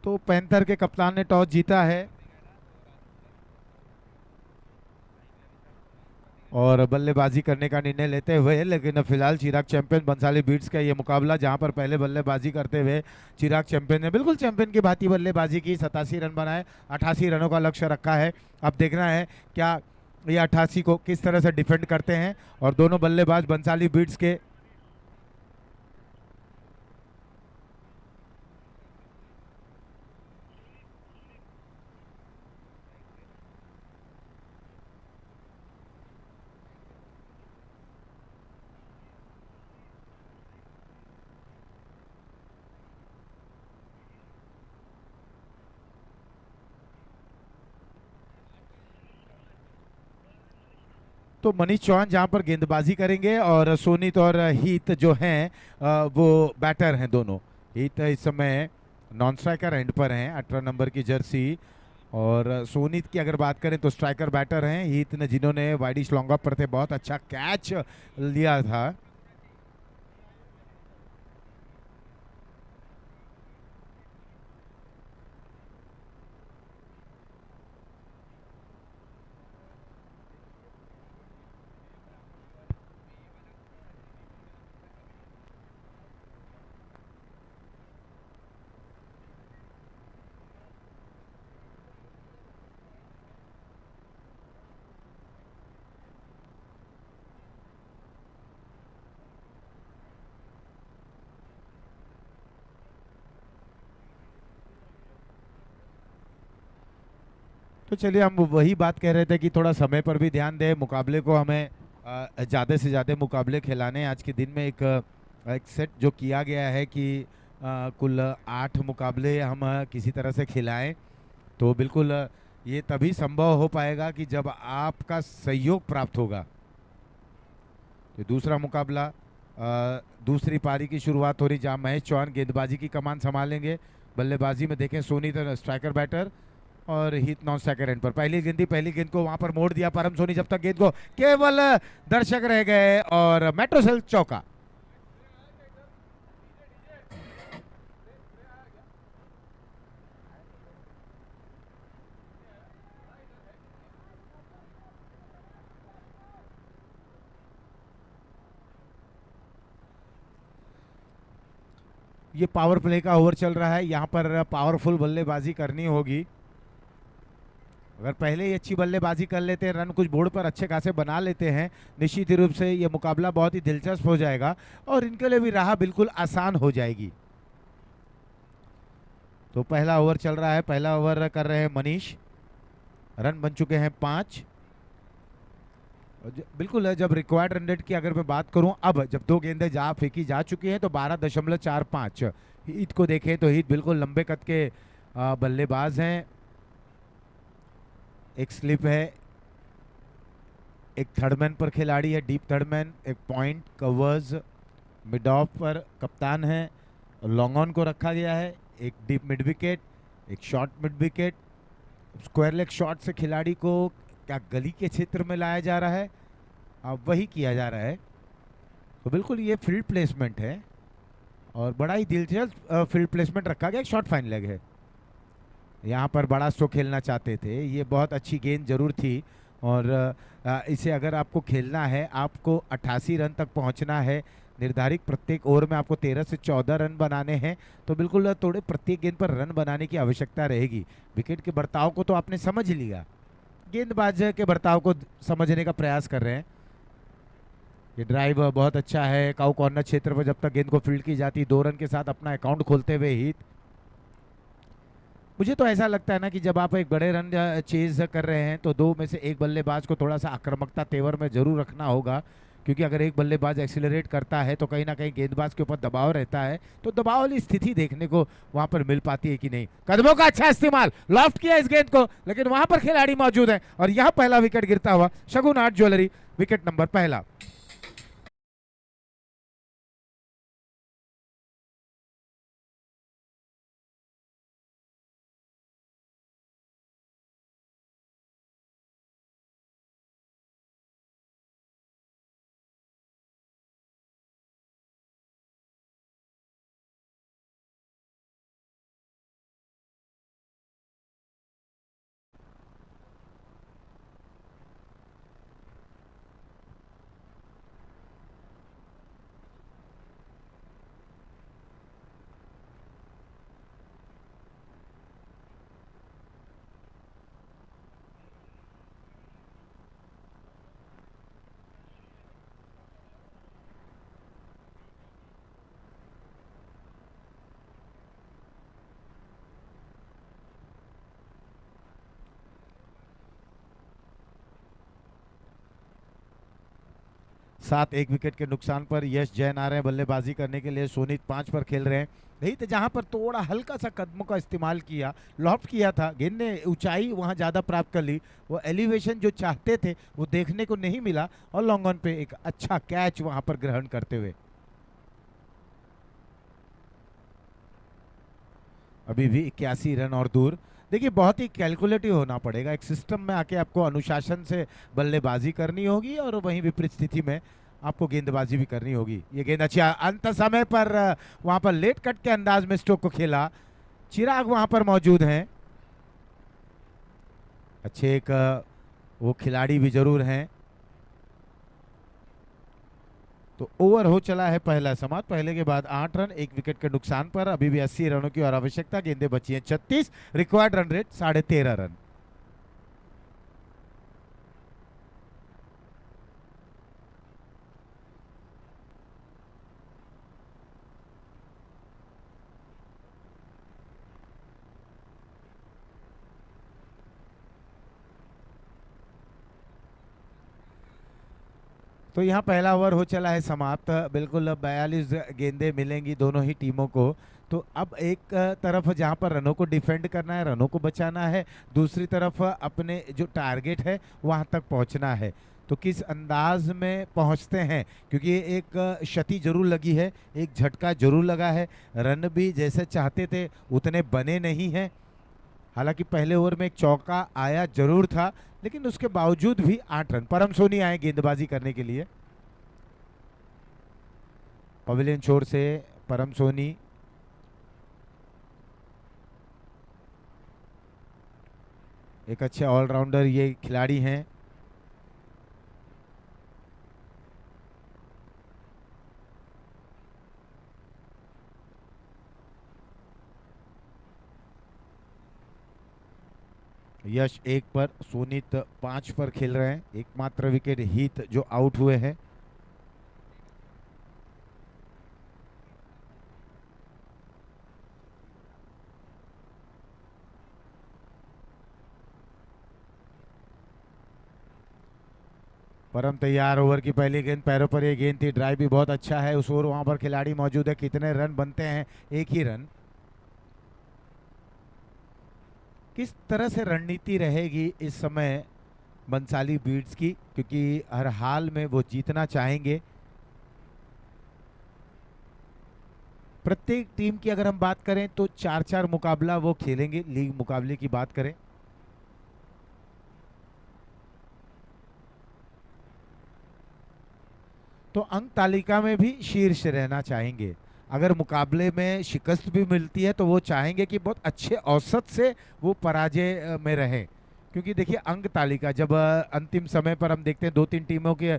तो पैंथर के कप्तान ने टॉस जीता है और बल्लेबाजी करने का निर्णय लेते हुए। लेकिन फिलहाल चिराग चैंपियन बंसाली बीट्स का ये मुकाबला, जहां पर पहले बल्लेबाजी करते हुए चिराग चैंपियन ने बिल्कुल चैंपियन की भांति बल्लेबाजी की, 87 रन बनाए, 88 रनों का लक्ष्य रखा है। अब देखना है क्या ये 88 को किस तरह से डिफेंड करते हैं। और दोनों बल्लेबाज बंसाली बीट्स के तो मनीष चौहान जहां पर गेंदबाजी करेंगे और सोनित और हीत जो हैं वो बैटर हैं दोनों। हीत इस समय नॉन स्ट्राइकर एंड पर हैं, 18 नंबर की जर्सी। और सोनित की अगर बात करें तो स्ट्राइकर बैटर हैं। हीत ने, जिन्होंने वाइडिश लॉन्ग ऑफ पर थे, बहुत अच्छा कैच लिया था। तो चलिए, हम वही बात कह रहे थे कि थोड़ा समय पर भी ध्यान दें। मुकाबले को हमें ज़्यादा से ज़्यादा मुकाबले खिलाने। आज के दिन में एक सेट जो किया गया है कि कुल 8 मुकाबले हम किसी तरह से खिलाएं। तो बिल्कुल ये तभी संभव हो पाएगा कि जब आपका सहयोग प्राप्त होगा। तो दूसरा मुकाबला दूसरी पारी की शुरुआत हो रही, जहां महेश चौहान गेंदबाजी की कमान संभालेंगे। बल्लेबाजी में देखें सोनी स्ट्राइकर बैटर और हित नॉन स्ट्राइकर एंड पर। पहली गेंद को वहां पर मोड़ दिया परम सोनी, जब तक गेंद को केवल दर्शक रह गए और मेट्रोसेल चौका। ये पावर प्ले का ओवर चल रहा है, यहाँ पर पावरफुल बल्लेबाजी करनी होगी। अगर पहले ही अच्छी बल्लेबाजी कर लेते हैं, रन कुछ बोर्ड पर अच्छे खासे बना लेते हैं, निश्चित ही रूप से ये मुकाबला बहुत ही दिलचस्प हो जाएगा और इनके लिए भी राह बिल्कुल आसान हो जाएगी। तो पहला ओवर चल रहा है, पहला ओवर कर रहे हैं मनीष। रन बन चुके हैं 5। बिल्कुल जब रिक्वायर्ड रन रेट की अगर मैं बात करूं, अब जब 2 गेंदें फेंकी जा चुकी हैं तो 12.45। हीथ को देखें तो हीथ बिल्कुल लंबे कद के बल्लेबाज हैं। एक स्लिप है, एक थर्डमैन पर खिलाड़ी है, डीप थर्डमैन, एक पॉइंट कवर्स मिड ऑफ पर कप्तान है, लॉन्ग ऑन को रखा गया है, एक डीप मिड विकेट, एक short mid wicket. Square leg shot से खिलाड़ी को क्या गली के क्षेत्र में लाया जा रहा है, अब वही किया जा रहा है। तो बिल्कुल ये फील्ड प्लेसमेंट है और बड़ा ही दिलचस्प फील्ड प्लेसमेंट रखा गया। एक शॉर्ट फाइन लेग है, यहाँ पर बड़ा स्ट्रोक खेलना चाहते थे, ये बहुत अच्छी गेंद जरूर थी और इसे अगर आपको खेलना है, आपको 88 रन तक पहुँचना है निर्धारित। प्रत्येक ओवर में आपको 13 से 14 रन बनाने हैं, तो बिल्कुल थोड़े प्रत्येक गेंद पर रन बनाने की आवश्यकता रहेगी। विकेट के बर्ताव को तो आपने समझ लिया, गेंदबाज के बर्ताव को समझने का प्रयास कर रहे हैं। ये ड्राइव बहुत अच्छा है काउ कॉर्नर क्षेत्र पर, जब तक गेंद को फील्ड की जाती, 2 रन के साथ अपना अकाउंट खोलते हुए हित। मुझे तो ऐसा लगता है ना कि जब आप एक बड़े रन चेज कर रहे हैं तो 2 में से एक बल्लेबाज को थोड़ा सा आक्रामकता तेवर में जरूर रखना होगा, क्योंकि अगर एक बल्लेबाज एक्सीलरेट करता है तो कहीं ना कहीं गेंदबाज के ऊपर दबाव रहता है, तो दबाव वाली स्थिति देखने को वहां पर मिल पाती है कि नहीं। कदमों का अच्छा इस्तेमाल, लॉफ्ट किया इस गेंद को, लेकिन वहां पर खिलाड़ी मौजूद है और यहाँ पहला विकेट गिरता हुआ शगुन आर्ट ज्वेलरी, विकेट नंबर पहला। सात, एक विकेट के नुकसान पर यश जैन आ रहे हैं बल्लेबाजी करने के लिए। सोनीत 5 पर खेल रहे हैं। यही तो जहां पर थोड़ा हल्का सा कदमों का इस्तेमाल किया, लॉफ्ट किया था, गेंद ने ऊंचाई वहां ज्यादा प्राप्त कर ली, वो एलिवेशन जो चाहते थे वो देखने को नहीं मिला और लॉन्ग ऑन पे एक अच्छा कैच वहां पर ग्रहण करते हुए। अभी भी 81 रन और दूर। देखिए बहुत ही कैलकुलेटिव होना पड़ेगा, एक सिस्टम में आके आपको अनुशासन से बल्लेबाजी करनी होगी और वहीं विपरीत स्थिति में आपको गेंदबाजी भी करनी होगी। ये गेंद अच्छी अंत समय पर वहां पर लेट कट के अंदाज में स्ट्रोक को खेला, चिराग वहां पर मौजूद हैं, अच्छे एक वो खिलाड़ी भी जरूर हैं। तो ओवर हो चला है पहला समाप्त, पहले के बाद 8 रन, 1 विकेट के नुकसान पर अभी भी 80 रनों की और आवश्यकता, गेंदें बची हैं 36, रिक्वायर्ड रन रेट 13.5 रन। तो यहाँ पहला ओवर हो चला है समाप्त। बिल्कुल 42 गेंदें मिलेंगी दोनों ही टीमों को। तो अब एक तरफ जहाँ पर रनों को डिफेंड करना है, रनों को बचाना है, दूसरी तरफ अपने जो टारगेट है वहाँ तक पहुँचना है। तो किस अंदाज में पहुँचते हैं, क्योंकि एक क्षति जरूर लगी है, एक झटका जरूर लगा है। रन भी जैसे चाहते थे उतने बने नहीं हैं। हालांकि पहले ओवर में एक चौका आया जरूर था, लेकिन उसके बावजूद भी 8 रन। परम सोनी आए गेंदबाजी करने के लिए पवेलियन छोर से। परम सोनी एक अच्छे ऑलराउंडर ये खिलाड़ी हैं। यश 1 पर, सोनित 5 पर खेल रहे हैं। एकमात्र विकेट हीत जो आउट हुए हैं। परम तैयार। ओवर की पहली गेंद पैरों पर ये गेंद थी, ड्राइव भी बहुत अच्छा है उस ओवर। वहां पर खिलाड़ी मौजूद है। कितने रन बनते हैं? एक ही रन। किस तरह से रणनीति रहेगी इस समय बंसाली बीट्स की, क्योंकि हर हाल में वो जीतना चाहेंगे। प्रत्येक टीम की अगर हम बात करें तो 4-4 मुकाबला वो खेलेंगे, लीग मुकाबले की बात करें। तो अंक तालिका में भी शीर्ष रहना चाहेंगे। अगर मुकाबले में शिकस्त भी मिलती है तो वो चाहेंगे कि बहुत अच्छे औसत से वो पराजय में रहें। क्योंकि देखिए अंक तालिका जब अंतिम समय पर हम देखते हैं 2-3 टीमों के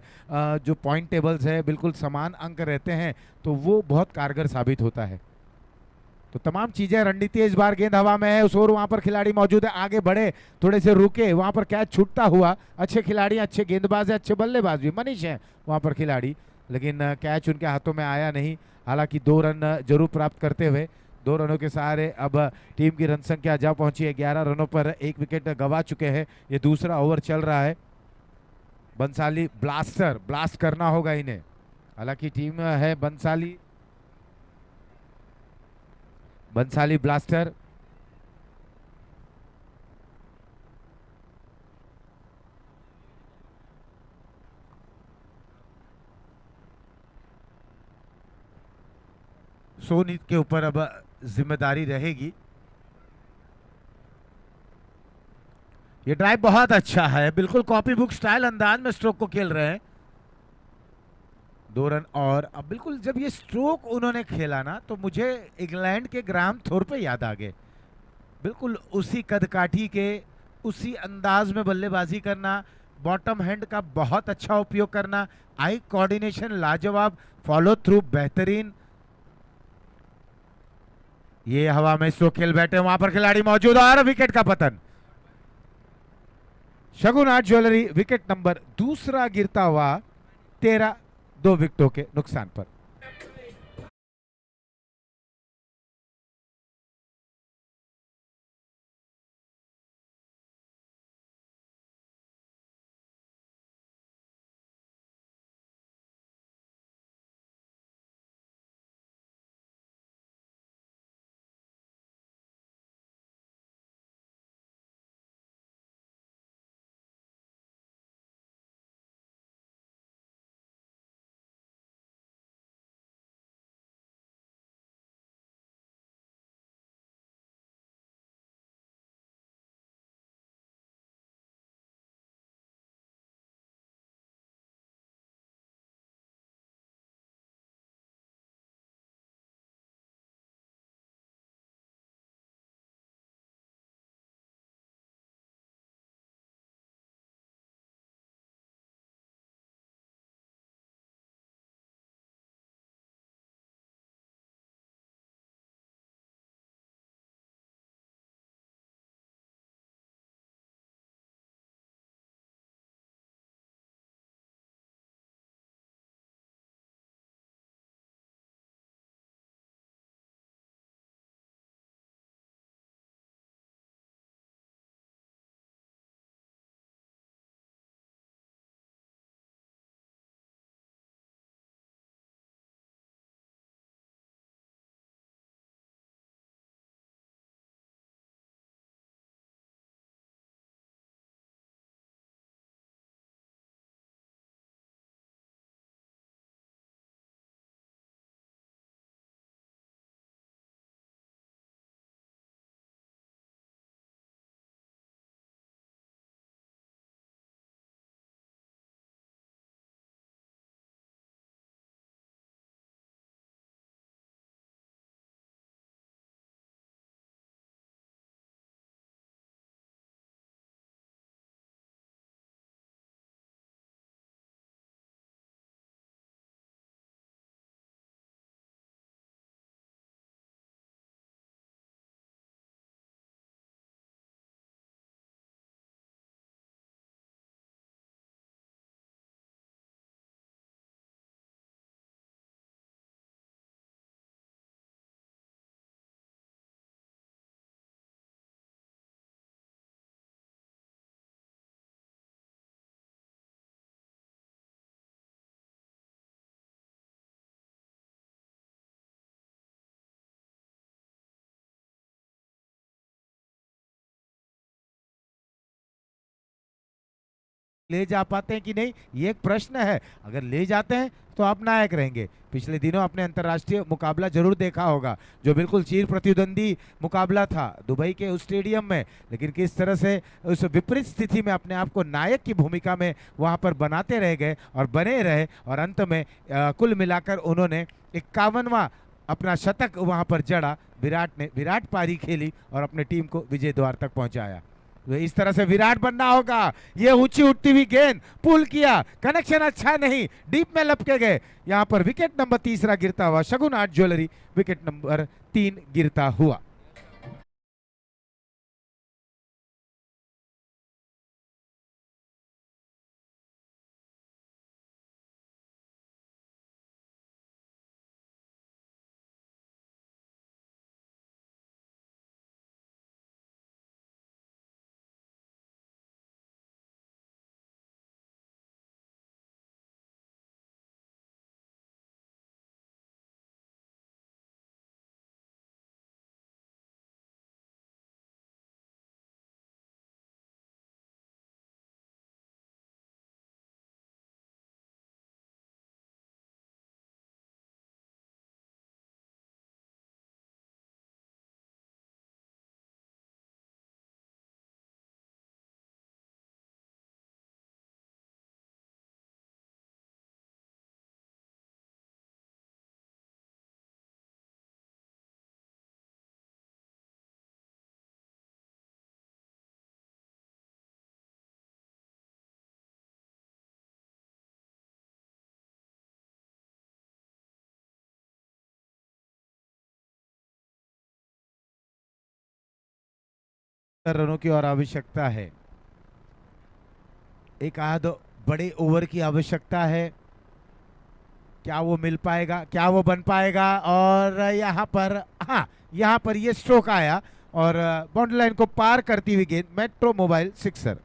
जो पॉइंट टेबल्स है बिल्कुल समान अंक रहते हैं, तो वो बहुत कारगर साबित होता है। तो तमाम चीजें, रणनीति इस बार गेंद हवा में है उस ओर। वहां पर खिलाड़ी मौजूद है, आगे बढ़े, थोड़े से रुके, वहां पर कैच छूटता हुआ। अच्छे खिलाड़ी, अच्छे गेंदबाज है, अच्छे बल्लेबाज भी मनीष है वहां पर खिलाड़ी, लेकिन कैच उनके हाथों में आया नहीं। हालांकि 2 रन जरूर प्राप्त करते हुए 2 रनों के सहारे अब टीम की रन संख्या जा पहुंची है 11 रनों पर। 1 विकेट गंवा चुके हैं। ये दूसरा ओवर चल रहा है। बंसाली ब्लास्टर, ब्लास्ट करना होगा इन्हें। हालांकि टीम है बंसाली, बंसाली ब्लास्टर। सोनी के ऊपर अब जिम्मेदारी रहेगी। ये ड्राइव बहुत अच्छा है, बिल्कुल कॉपी बुक स्टाइल अंदाज में स्ट्रोक को खेल रहे हैं। 2 रन। और अब बिल्कुल जब ये स्ट्रोक उन्होंने खेला ना, तो मुझे इंग्लैंड के ग्राम थोरपे याद आ गए। बिल्कुल उसी कदकाठी के, उसी अंदाज में बल्लेबाजी करना, बॉटम हैंड का बहुत अच्छा उपयोग करना, आई कोऑर्डिनेशन लाजवाब, फॉलो थ्रू बेहतरीन। ये हवा में स्ट्रोक खेल बैठे, वहां पर खिलाड़ी मौजूद और विकेट का पतन। शगुन आर्ट ज्वेलरी विकेट नंबर दूसरा गिरता हुआ 13, 2 विकेटों के नुकसान पर। ले जा पाते हैं कि नहीं, ये एक प्रश्न है। अगर ले जाते हैं तो आप नायक रहेंगे। पिछले दिनों आपने अंतर्राष्ट्रीय मुकाबला जरूर देखा होगा, जो बिल्कुल चिर प्रतिद्वंदी मुकाबला था दुबई के उस स्टेडियम में, लेकिन किस तरह से उस विपरीत स्थिति में अपने आप को नायक की भूमिका में वहां पर बनाते रह गए और बने रहे, और अंत में कुल मिलाकर उन्होंने 51वां अपना शतक वहां पर जड़ा। विराट ने विराट पारी खेली और अपने टीम को विजय द्वार तक पहुंचाया। तो इस तरह से विराट बनना होगा। ये ऊंची उठती हुई गेंद पुल किया, कनेक्शन अच्छा नहीं, डीप में लपके गए। यहां पर विकेट नंबर 3 गिरता हुआ, शगुन आर्ट ज्वेलरी विकेट नंबर 3 गिरता हुआ। रनों की और आवश्यकता है, एक आध बड़े ओवर की आवश्यकता है। क्या वो मिल पाएगा, क्या वो बन पाएगा? और यहाँ पर, हाँ, यहाँ पर ये स्ट्रोक आया और बाउंड्री लाइन को पार करती हुई गेंद, मेट्रो मोबाइल सिक्सर।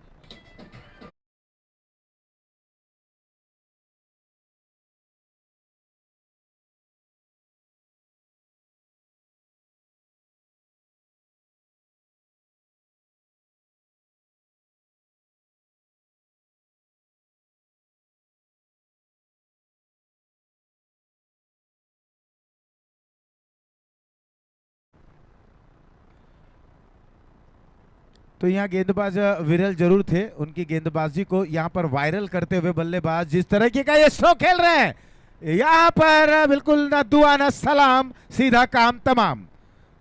तो यहाँ गेंदबाज विरल जरूर थे, उनकी गेंदबाजी को यहाँ पर वायरल करते हुए बल्लेबाज जिस तरीके का ये स्ट्रोक खेल रहे हैं, यहाँ पर बिल्कुल न दुआ न सलाम, सीधा काम तमाम।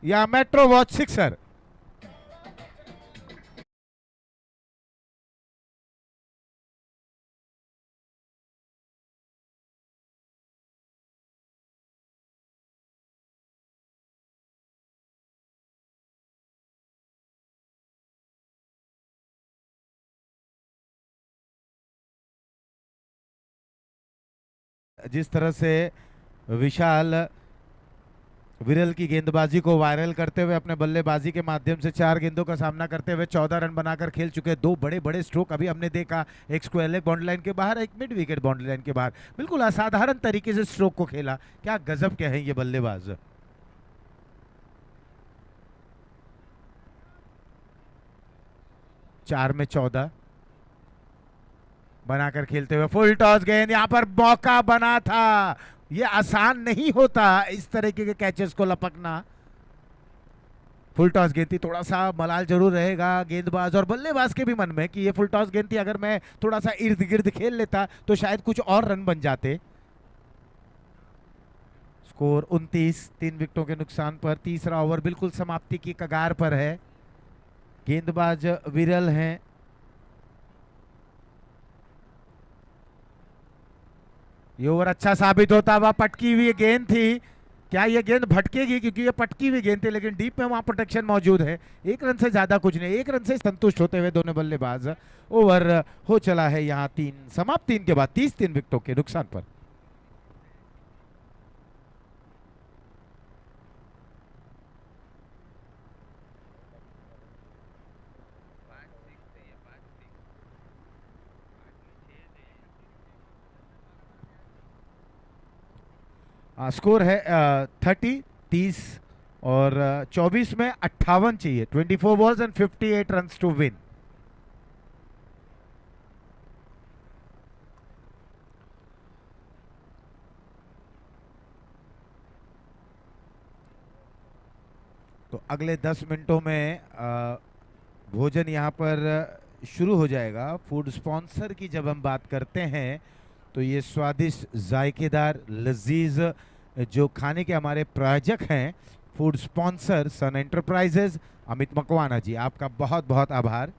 यहाँ मेट्रो वॉच सिक्सर। जिस तरह से विशाल विरल की गेंदबाजी को वायरल करते हुए अपने बल्लेबाजी के माध्यम से 4 गेंदों का सामना करते हुए 14 रन बनाकर खेल चुके, 2 बड़े बड़े स्ट्रोक अभी हमने देखा, एक स्क्वायर लेग बाउंड्री लाइन के बाहर, एक मिड विकेट बाउंड्री लाइन के बाहर, बिल्कुल असाधारण तरीके से स्ट्रोक को खेला। क्या गजब के हैं ये बल्लेबाज। चार में 14 बनाकर खेलते हुए फुल टॉस गेंद, यहां पर मौका बना था। ये आसान नहीं होता इस तरीके के कैचेस को लपकना। फुल टॉस गेंद थी, थोड़ा सा मलाल जरूर रहेगा गेंदबाज और बल्लेबाज के भी मन में कि ये फुल टॉस गेंद थी, अगर मैं थोड़ा सा इर्द गिर्द खेल लेता तो शायद कुछ और रन बन जाते। स्कोर 29, 3 विकेटों के नुकसान पर। तीसरा ओवर बिल्कुल समाप्ति की कगार पर है। गेंदबाज विरल हैं। ये ओवर अच्छा साबित होता हुआ, पटकी हुई गेंद थी, क्या ये गेंद भटकेगी? क्योंकि ये पटकी हुई गेंद थी, लेकिन डीप में वहां प्रोटेक्शन मौजूद है। 1 रन से ज्यादा कुछ नहीं, 1 रन से संतुष्ट होते हुए दोनों बल्लेबाज। ओवर हो चला है यहाँ 3 समाप्त, 3 के बाद 30, 3 विकेटों के नुकसान पर। स्कोर है 30 और 24 में 58 चाहिए। 24 balls and 58 runs to win. अगले 10 मिनटों में भोजन यहाँ पर शुरू हो जाएगा। फूड स्पॉन्सर की जब हम बात करते हैं तो ये स्वादिष्ट, जायकेदार, लजीज जो खाने के हमारे प्रायोजक हैं, फूड स्पॉन्सर सन एंटरप्राइजेज, अमित मकवाना जी, आपका बहुत बहुत आभार।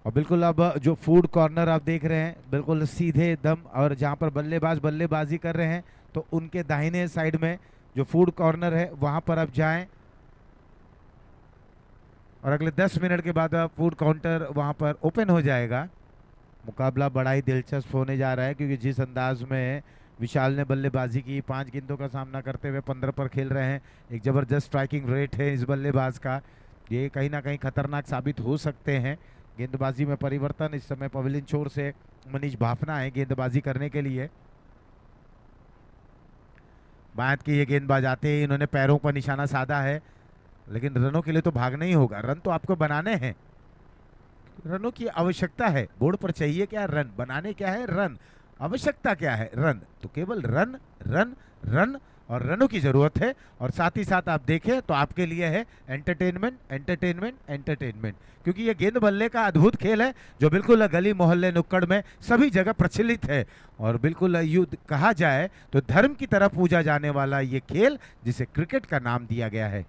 और बिल्कुल अब जो फूड कॉर्नर आप देख रहे हैं बिल्कुल सीधे दम, और जहां पर बल्लेबाज बल्लेबाजी कर रहे हैं तो उनके दाहिने साइड में जो फूड कॉर्नर है वहां पर आप जाएं, और अगले 10 मिनट के बाद फूड काउंटर वहां पर ओपन हो जाएगा। मुकाबला बड़ा ही दिलचस्प होने जा रहा है क्योंकि जिस अंदाज में विशाल ने बल्लेबाजी की, 5 गेंदों का सामना करते हुए 15 पर खेल रहे हैं। एक जबरदस्त स्ट्राइकिंग रेट है इस बल्लेबाज का, ये कहीं ना कहीं खतरनाक साबित हो सकते हैं। गेंदबाजी में परिवर्तन, इस समय पवेलियन छोर से मनीष भाफना है गेंदबाजी करने के लिए। बात की ये गेंदबाज आते ही इन्होंने पैरों पर निशाना साधा है, लेकिन रनों के लिए तो भागना ही होगा। रन तो आपको बनाने हैं, रनों की आवश्यकता है। बोर्ड पर चाहिए क्या? रन। बनाने क्या है? रन। आवश्यकता क्या है? रन। तो केवल रन रन रन और रनों की जरूरत है। और साथ ही साथ आप देखें तो आपके लिए है एंटरटेनमेंट एंटरटेनमेंट एंटरटेनमेंट, क्योंकि ये गेंद बल्ले का अद्भुत खेल है जो बिल्कुल गली मोहल्ले नुक्कड़ में सभी जगह प्रचलित है। और बिल्कुल युद्ध कहा जाए तो धर्म की तरह पूजा जाने वाला ये खेल जिसे क्रिकेट का नाम दिया गया है।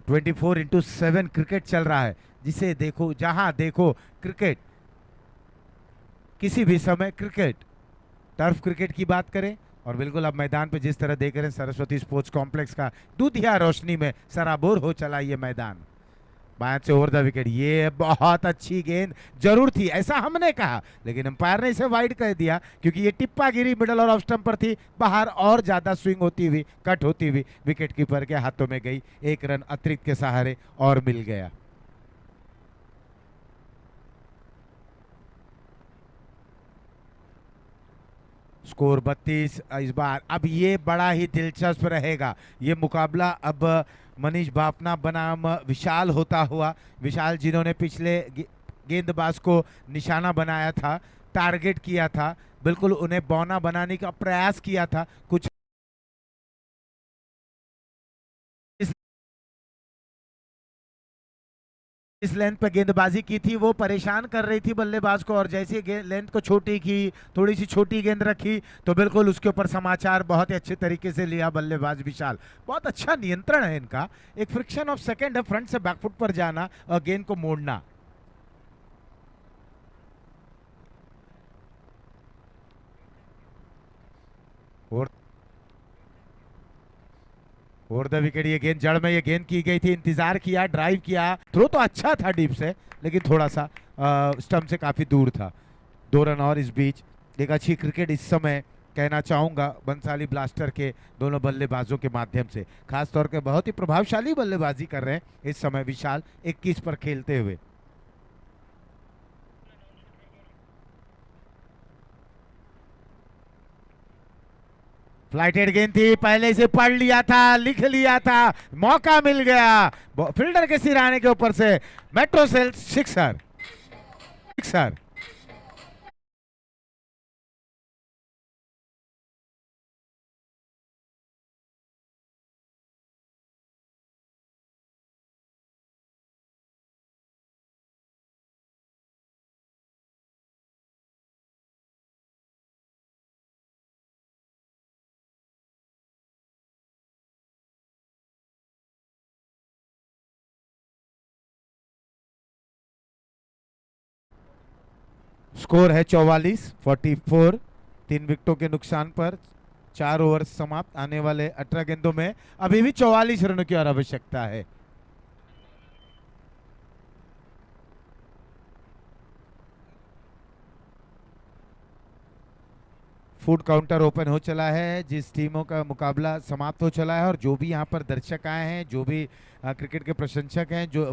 24/7 क्रिकेट चल रहा है, जिसे देखो जहां देखो क्रिकेट, किसी भी समय क्रिकेट। टर्फ क्रिकेट की बात करें और बिल्कुल अब मैदान पे जिस तरह देख रहे हैं सरस्वती स्पोर्ट्स कॉम्प्लेक्स का दूधिया रोशनी में सराबोर हो चला ये मैदान। बाएं से ओवर द विकेट, ये बहुत अच्छी गेंद जरूर थी ऐसा हमने कहा, लेकिन अंपायर ने इसे वाइड कर दिया क्योंकि ये टिप्पा गिरी मिडल और ऑफ स्टंप पर थी, बाहर और ज्यादा स्विंग होती हुई, कट होती हुई विकेट कीपर के हाथों में गई। 1 रन अतिरिक्त के सहारे और मिल गया। स्कोर 32 इस बार। अब ये बड़ा ही दिलचस्प रहेगा ये मुकाबला। अब मनीष भाफना बनाम विशाल होता हुआ, विशाल जिन्होंने पिछले गेंदबाज को निशाना बनाया था, टारगेट किया था, बिल्कुल उन्हें बौना बनाने का प्रयास किया था। कुछ इस लेंथ पे गेंदबाजी की थी, वो परेशान कर रही थी बल्लेबाज को, और जैसे लेंथ को छोटी की, थोड़ी सी छोटी गेंद रखी तो बिल्कुल उसके ऊपर समाचार बहुत ही अच्छे तरीके से लिया बल्लेबाज विशाल। बहुत अच्छा नियंत्रण है इनका। एक फ्रिक्शन ऑफ सेकंड है, फ्रंट से बैकफुट पर जाना और गेंद को मोड़ना। ओवर द विकेट ये गेंद जड़ में ये गेंद की गई थी, इंतजार किया, ड्राइव किया, थ्रो तो अच्छा था डीप से, लेकिन थोड़ा सा स्टंप से काफी दूर था। 2 रन और इस बीच। एक अच्छी क्रिकेट इस समय कहना चाहूंगा बंसाली ब्लास्टर के दोनों बल्लेबाजों के माध्यम से, खासतौर पे बहुत ही प्रभावशाली बल्लेबाजी कर रहे हैं इस समय विशाल 21 पर खेलते हुए। फ्लाइटेड गेंद थी, पहले से पढ़ लिया था, लिख लिया था, मौका मिल गया फील्डर के सिराने के ऊपर से। मेट्रो सेल सिक्सर सिक्सर। स्कोर है 44-44, 3 विकेटों के नुकसान पर 4 ओवर समाप्त। आने वाले 18 गेंदों में अभी भी 44 रनों की और आवश्यकता है। फूड काउंटर ओपन हो चला है, जिस टीमों का मुकाबला समाप्त हो चला है, और जो भी यहाँ पर दर्शक आए हैं, जो भी क्रिकेट के प्रशंसक हैं, जो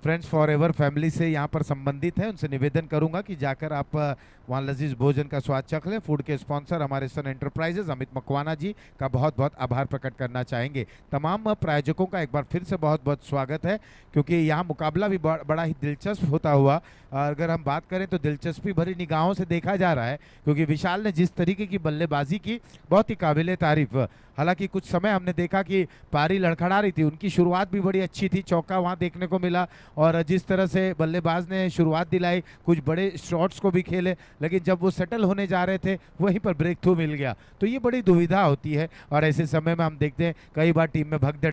फ्रेंड्स फॉर एवर फैमिली से यहाँ पर संबंधित है, उनसे निवेदन करूंगा कि जाकर आप वहाँ लजीज भोजन का स्वाद चख लें। फूड के स्पॉन्सर हमारे सन एंटरप्राइजेज अमित मकवाना जी का बहुत बहुत आभार प्रकट करना चाहेंगे। तमाम प्रायोजकों का एक बार फिर से बहुत बहुत स्वागत है, क्योंकि यहाँ मुकाबला भी बड़ा ही दिलचस्प होता हुआ अगर हम बात करें तो दिलचस्पी भरी निगाहों से देखा जा रहा है, क्योंकि विशाल ने जिस तरीके की बल्लेबाजी की बहुत ही काबिले तारीफ। हालांकि कुछ समय हमने देखा कि पारी लड़खड़ा रही थी, उनकी शुरुआत भी बड़ी अच्छी थी, चौका वहां देखने को मिला और जिस तरह से बल्लेबाज ने शुरुआत दिलाई, कुछ बड़े शॉट्स को भी खेले, लेकिन जब वो सेटल होने जा रहे थे वहीं पर ब्रेक थ्रू मिल गया। तो ये बड़ी दुविधा होती है और ऐसे समय में हम देखते हैं कई बार टीम में भगदड़।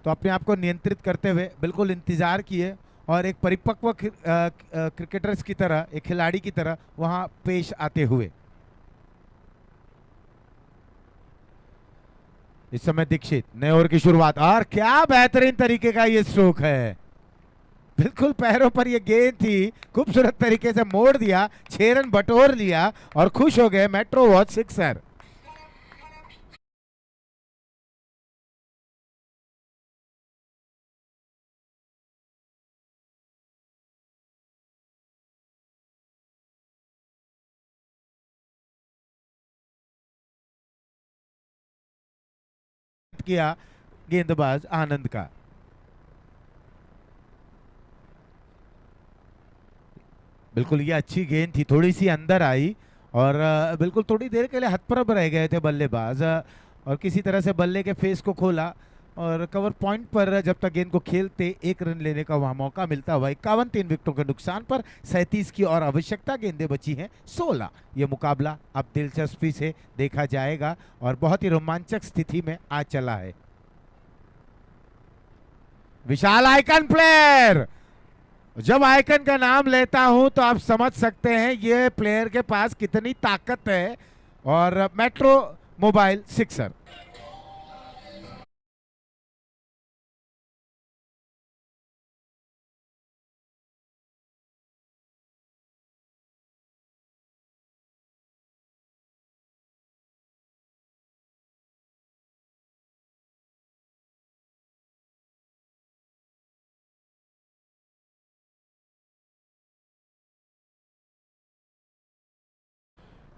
तो अपने आप को नियंत्रित करते हुए बिल्कुल इंतजार किए और एक परिपक्व क्रिकेटर्स की तरह, एक खिलाड़ी की तरह वहां पेश आते हुए। इस समय दीक्षित नए ओवर की शुरुआत और क्या बेहतरीन तरीके का ये स्ट्रोक है, बिल्कुल पैरों पर ये गेंद थी, खूबसूरत तरीके से मोड़ दिया, 6 रन बटोर लिया और खुश हो गए मेट्रो वॉच सिक्सर। किया गेंदबाज आनंद का। बिल्कुल ये अच्छी गेंद थी, थोड़ी सी अंदर आई और बिल्कुल थोड़ी देर के लिए हतप्रभ रह गए थे बल्लेबाज और किसी तरह से बल्ले के फेस को खोला और कवर पॉइंट पर जब तक गेंद को खेलते 1 रन लेने का वहां मौका मिलता हुआ 51 3 विकेटों के नुकसान पर 37 की और आवश्यकता, गेंदें बची हैं 16। ये मुकाबला अब दिलचस्पी से देखा जाएगा और बहुत ही रोमांचक स्थिति में आ चला है। विशाल आइकन प्लेयर, जब आइकन का नाम लेता हूं तो आप समझ सकते हैं ये प्लेयर के पास कितनी ताकत है। और मेट्रो मोबाइल सिक्सर।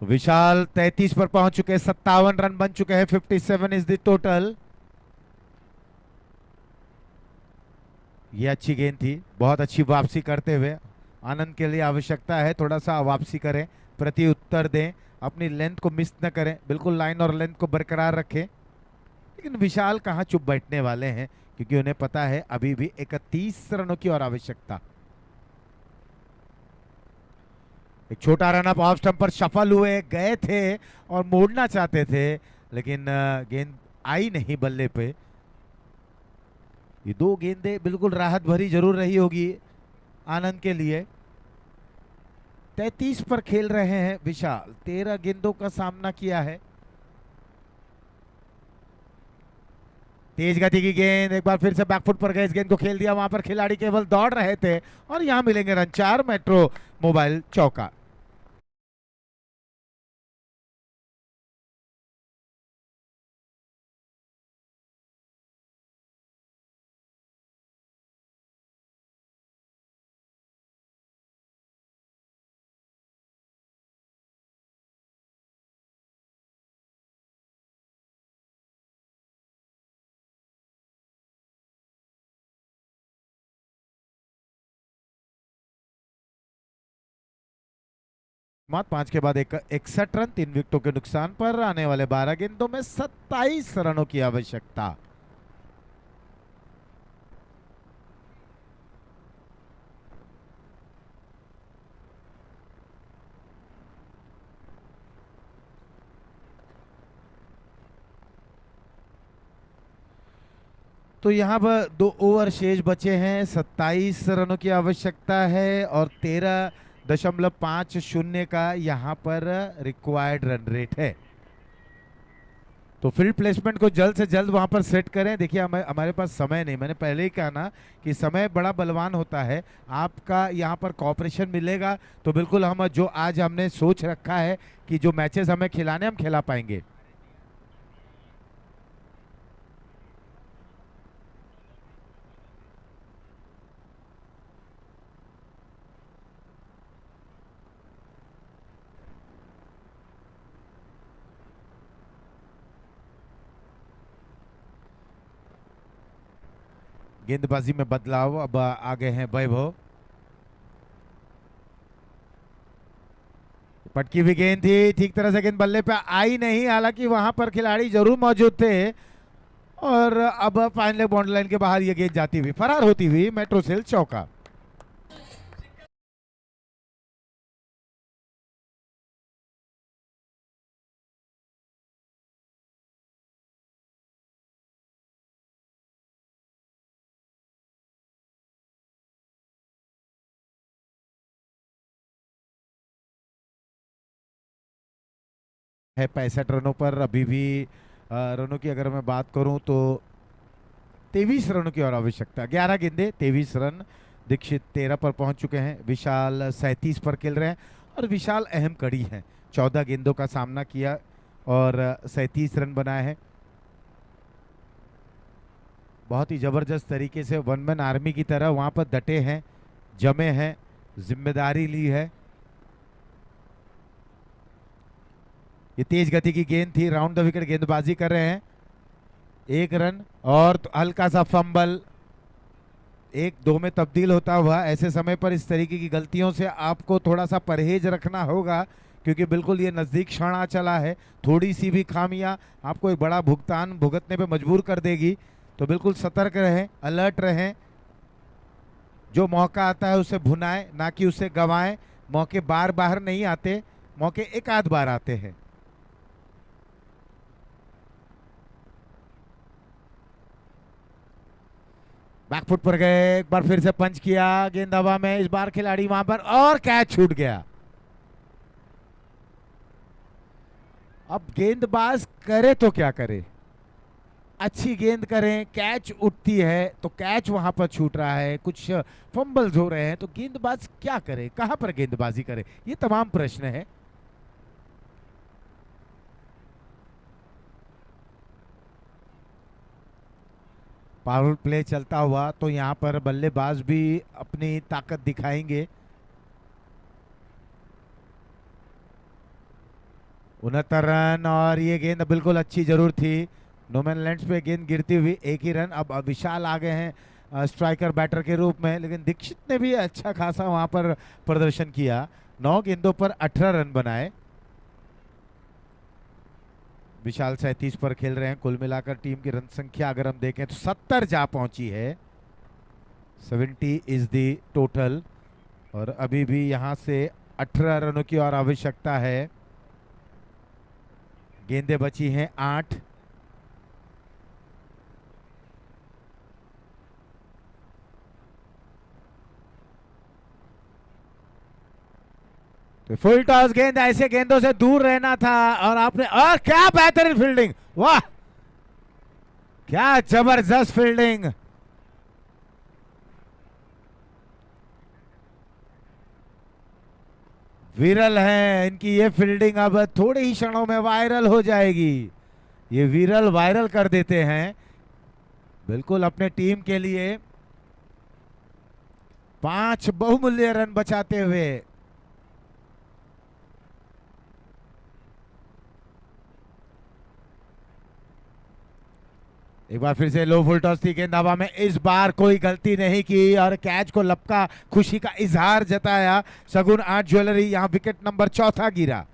विशाल 33 पर पहुंच चुके हैं, 57 रन बन चुके हैं, 57 इज द टोटल। ये अच्छी गेंद थी, बहुत अच्छी वापसी करते हुए। आनंद के लिए आवश्यकता है थोड़ा सा वापसी करें, प्रति उत्तर दें, अपनी लेंथ को मिस न करें, बिल्कुल लाइन और लेंथ को बरकरार रखें। लेकिन विशाल कहाँ चुप बैठने वाले हैं, क्योंकि उन्हें पता है अभी भी 31 रनों की और आवश्यकता। एक छोटा रन अप ऑफ स्टंप पर सफल हुए, गए थे और मोड़ना चाहते थे, लेकिन गेंद आई नहीं बल्ले पे। ये 2 गेंदें बिल्कुल राहत भरी जरूर रही होगी आनंद के लिए। 33 पर खेल रहे हैं विशाल, 13 गेंदों का सामना किया है। तेज गति की गेंद, एक बार फिर से बैकफुट पर गए, इस गेंद को खेल दिया, वहां पर खिलाड़ी केवल दौड़ रहे थे और यहां मिलेंगे रन 4। मेट्रो मोबाइल चौका। मात 5 के बाद 61 रन, 3 विकेटों के नुकसान पर। आने वाले 12 गेंदों में 27 रनों की आवश्यकता। तो यहाँ पर 2 ओवर शेष बचे हैं, 27 रनों की आवश्यकता है और 13.50 का यहाँ पर रिक्वायर्ड रन रेट है। तो फील्ड प्लेसमेंट को जल्द से जल्द वहां पर सेट करें। देखिए हमारे पास समय नहीं, मैंने पहले ही कहा ना कि समय बड़ा बलवान होता है। आपका यहाँ पर कॉपरेशन मिलेगा तो बिल्कुल हम जो आज हमने सोच रखा है कि जो मैचेस हमें खिलाने हम खिला पाएंगे। गेंदबाजी में बदलाव, अब आ गए हैं वैभव। पटकी हुई गेंद थी, ठीक तरह से गेंद बल्ले पे आई नहीं, हालांकि वहां पर खिलाड़ी जरूर मौजूद थे। और अब फाइनल बाउंड्री लाइन के बाहर ये गेंद जाती हुई, फरार होती हुई मेट्रो सेल चौका। है 65 रनों पर अभी भी। रनों की अगर मैं बात करूं तो 23 रनों की और आवश्यकता, 11 गेंदे 23 रन। दीक्षित 13 पर पहुंच चुके हैं, विशाल 37 पर खेल रहे हैं। और विशाल अहम कड़ी है, 14 गेंदों का सामना किया और 37 रन बनाए हैं। बहुत ही जबरदस्त तरीके से वन मैन आर्मी की तरह वहां पर डटे हैं, जमे हैं, जिम्मेदारी ली है। ये तेज गति की गेंद थी, राउंड द विकेट गेंदबाजी कर रहे हैं। 1 रन और तो हल्का सा फंबल, 1-2 में तब्दील होता हुआ। ऐसे समय पर इस तरीके की गलतियों से आपको थोड़ा सा परहेज रखना होगा, क्योंकि बिल्कुल ये नजदीक क्षण आ चला है। थोड़ी सी भी खामियां आपको एक बड़ा भुगतान भुगतने पे मजबूर कर देगी। तो बिल्कुल सतर्क रहें, अलर्ट रहें। जो मौका आता है उसे भुनाएं, ना कि उसे गंवाएं। मौके बार बार नहीं आते, मौके एक आध बार आते हैं। बैकफुट पर गए, एक बार फिर से पंच किया, गेंद हवा में, इस बार खिलाड़ी वहां पर और कैच छूट गया। अब गेंदबाज करे तो क्या करे, अच्छी गेंद करें, कैच उठती है तो कैच वहां पर छूट रहा है, कुछ फंबल्स हो रहे हैं, तो गेंदबाज क्या करे, कहां पर गेंदबाजी करे, ये तमाम प्रश्न है। पावर प्ले चलता हुआ तो यहां पर बल्लेबाज भी अपनी ताकत दिखाएंगे। 69 रन और ये गेंद बिल्कुल अच्छी जरूर थी। नोमैन लैंड्स पे गेंद गिरती हुई, 1 ही रन। अब विशाल आ गए हैं स्ट्राइकर बैटर के रूप में, लेकिन दीक्षित ने भी अच्छा खासा वहां पर प्रदर्शन किया। 9 गेंदों पर 18 रन बनाए। विशाल 37 पर खेल रहे हैं। कुल मिलाकर टीम की रन संख्या अगर हम देखें तो 70 जा पहुंची है। 70 इज द टोटल। और अभी भी यहां से 18 रनों की और आवश्यकता है। गेंदें बची हैं 8। तो फुल टॉस गेंद, ऐसे गेंदों से दूर रहना था और आपने, और क्या बेहतरीन फील्डिंग, वाह क्या जबरदस्त फील्डिंग। विरल है इनकी ये फील्डिंग, अब थोड़े ही क्षणों में वायरल हो जाएगी। ये विरल वायरल कर देते हैं बिल्कुल अपने टीम के लिए। 5 बहुमूल्य रन बचाते हुए। एक बार फिर से लो फुल टॉस थी, गेंद हवा में, इस बार कोई गलती नहीं की और कैच को लपका, खुशी का इजहार जताया। शगुन आर्ट ज्वेलरी, यहां विकेट नंबर 4 गिरा।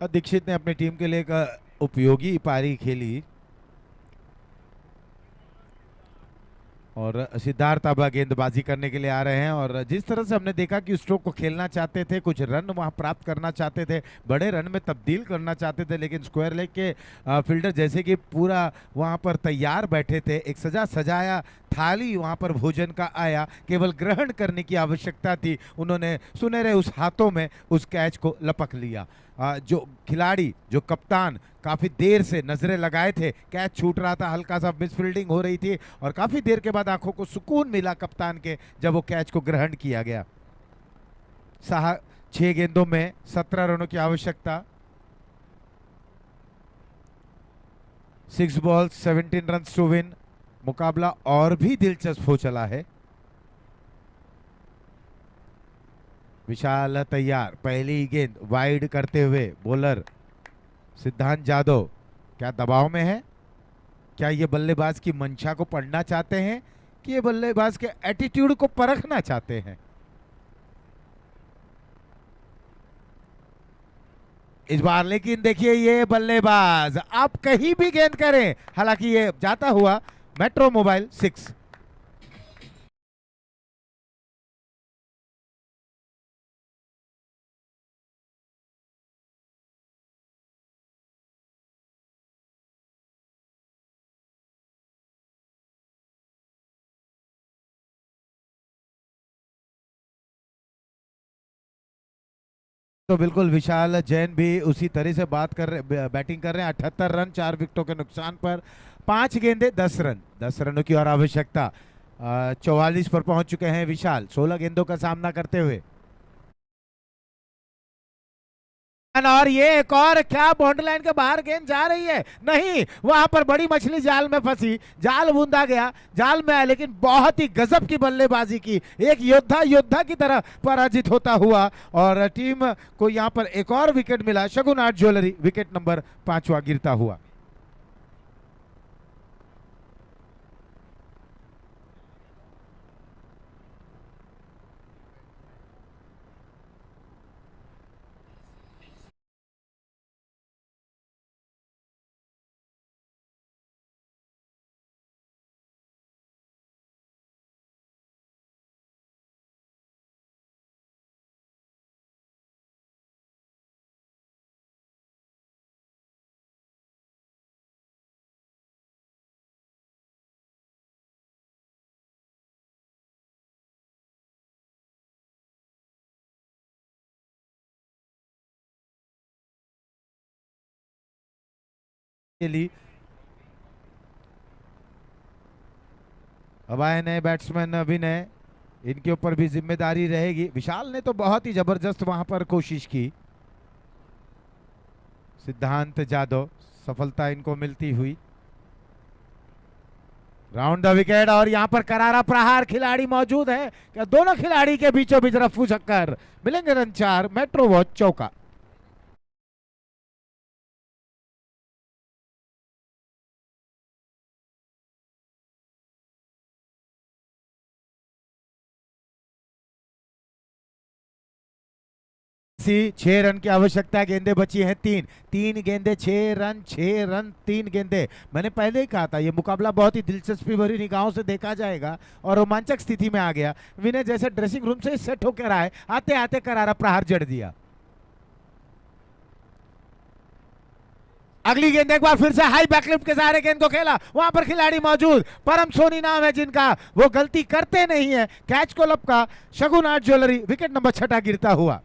दीक्षित ने अपनी टीम के लिए एक उपयोगी पारी खेली और सिद्धार्थ आबा गेंदबाजी करने के लिए आ रहे हैं। और जिस तरह से हमने देखा कि स्ट्रोक को खेलना चाहते थे, कुछ रन वहां प्राप्त करना चाहते थे, बड़े रन में तब्दील करना चाहते थे, लेकिन स्क्वायर लेग के फील्डर जैसे कि पूरा वहां पर तैयार बैठे थे, एक सजा सजाया थाली वहां पर भोजन का आया, केवल ग्रहण करने की आवश्यकता थी। उन्होंने सुनहरे उस हाथों में उस कैच को लपक लिया। जो खिलाड़ी, जो कप्तान काफी देर से नजरें लगाए थे, कैच छूट रहा था, हल्का सा मिसफील्डिंग हो रही थी, और काफी देर के बाद आंखों को सुकून मिला कप्तान के जब वो कैच को ग्रहण किया गया। 6 गेंदों में 17 रनों की आवश्यकता। 6 बॉल 17 रन टू विन। मुकाबला और भी दिलचस्प हो चला है। विशाल तैयार, पहली गेंद वाइड करते हुए बॉलर सिद्धांत यादव क्या दबाव में है? क्या ये बल्लेबाज की मंशा को पढ़ना चाहते हैं कि ये बल्लेबाज के एटीट्यूड को परखना चाहते हैं? इस बार लेकिन देखिए ये बल्लेबाज, आप कहीं भी गेंद करें, हालांकि ये जाता हुआ मेट्रो मोबाइल 6। तो बिल्कुल विशाल जैन भी उसी तरह से बैटिंग कर रहे हैं। 78 रन 4 विकेटों के नुकसान पर, 5 गेंदे 10 रन, 10 रनों की और आवश्यकता। 44 पर पहुंच चुके हैं विशाल 16 गेंदों का सामना करते हुए। और ये एक और, क्या बाउंड्री लाइन के बाहर गेंद जा रही है? नहीं, वहां पर बड़ी मछली जाल में फंसी, जाल बूंदा गया, जाल में आया, लेकिन बहुत ही गजब की बल्लेबाजी की, एक योद्धा योद्धा की तरह पराजित होता हुआ, और टीम को यहां पर एक और विकेट मिला। शगुन आर्ट ज्वेलरी विकेट नंबर 5वां गिरता हुआ। के लिए अब आए नए बैट्समैन अभिनय, इनके ऊपर भी जिम्मेदारी रहेगी। विशाल ने तो बहुत ही जबरदस्त वहां पर कोशिश की। सिद्धांत जादव, सफलता इनको मिलती हुई। राउंड द विकेट, और यहां पर करारा प्रहार, खिलाड़ी मौजूद है क्या? दोनों खिलाड़ी के बीचों बीच रफू चक्कर, मिलेंगे रन 4, मेट्रो वॉच चौका। सी 6 रन की आवश्यकता, गेंदे बची हैं 3, 3 गेंदे 6 रन, 6 रन 3 गेंदे। मैंने पहले ही कहा था ये मुकाबला बहुत ही दिलचस्पी भरी निगाहों से देखा जाएगा और रोमांचक स्थिति में आ गया। विनय जैसे ड्रेसिंग रूम से सेट होकर आए, आते आते करारा प्रहार जड़ दिया। अगली गेंद एक बार फिर से हाई बैकलिफ्ट के सहारे गेंद को खेला, वहां पर खिलाड़ी मौजूद, परम सोनी नाम है जिनका, वो गलती करते नहीं है, कैच को लपका। शगुन आर्ट ज्वेलरी विकेट नंबर 6 गिरता हुआ।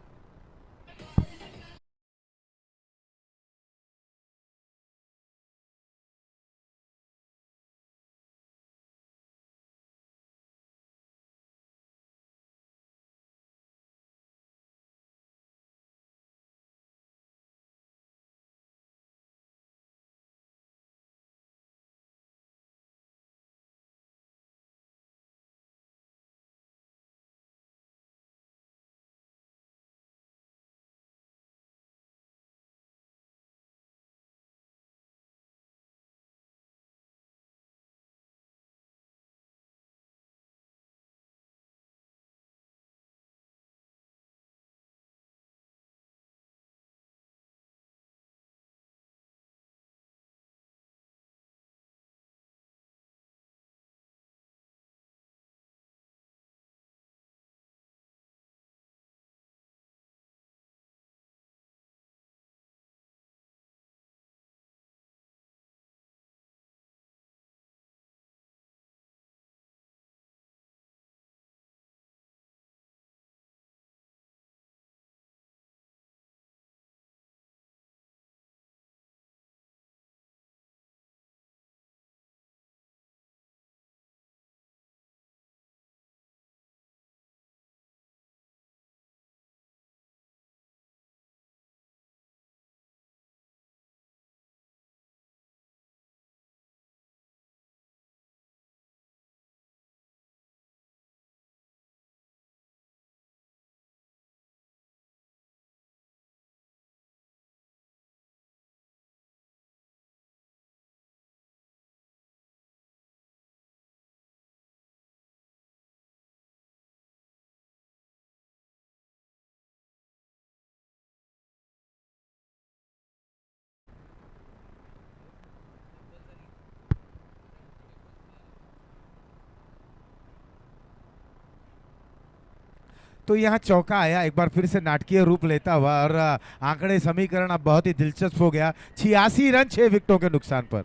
तो यहाँ चौका आया, एक बार फिर से नाटकीय रूप लेता हुआ, और आंकड़े समीकरण अब बहुत ही दिलचस्प हो गया। 86 रन 6 विकेटों के नुकसान पर।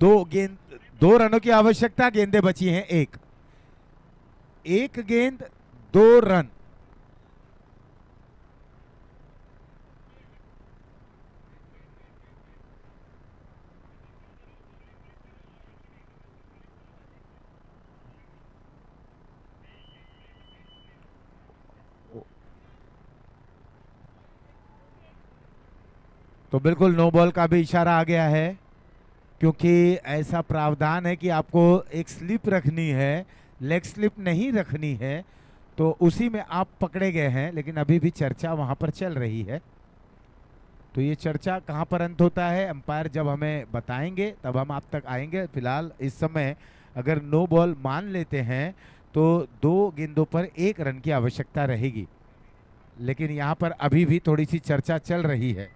2 रनों की आवश्यकता, गेंदें बची हैं एक गेंद 2 रन। तो बिल्कुल नो बॉल का भी इशारा आ गया है, क्योंकि ऐसा प्रावधान है कि आपको एक स्लिप रखनी है, लेग स्लिप नहीं रखनी है, तो उसी में आप पकड़े गए हैं। लेकिन अभी भी चर्चा वहां पर चल रही है। तो ये चर्चा कहां पर अंत होता है, अंपायर जब हमें बताएंगे तब हम आप तक आएंगे। फिलहाल इस समय अगर नो बॉल मान लेते हैं तो 2 गेंदों पर 1 रन की आवश्यकता रहेगी। लेकिन यहां पर अभी भी थोड़ी सी चर्चा चल रही है।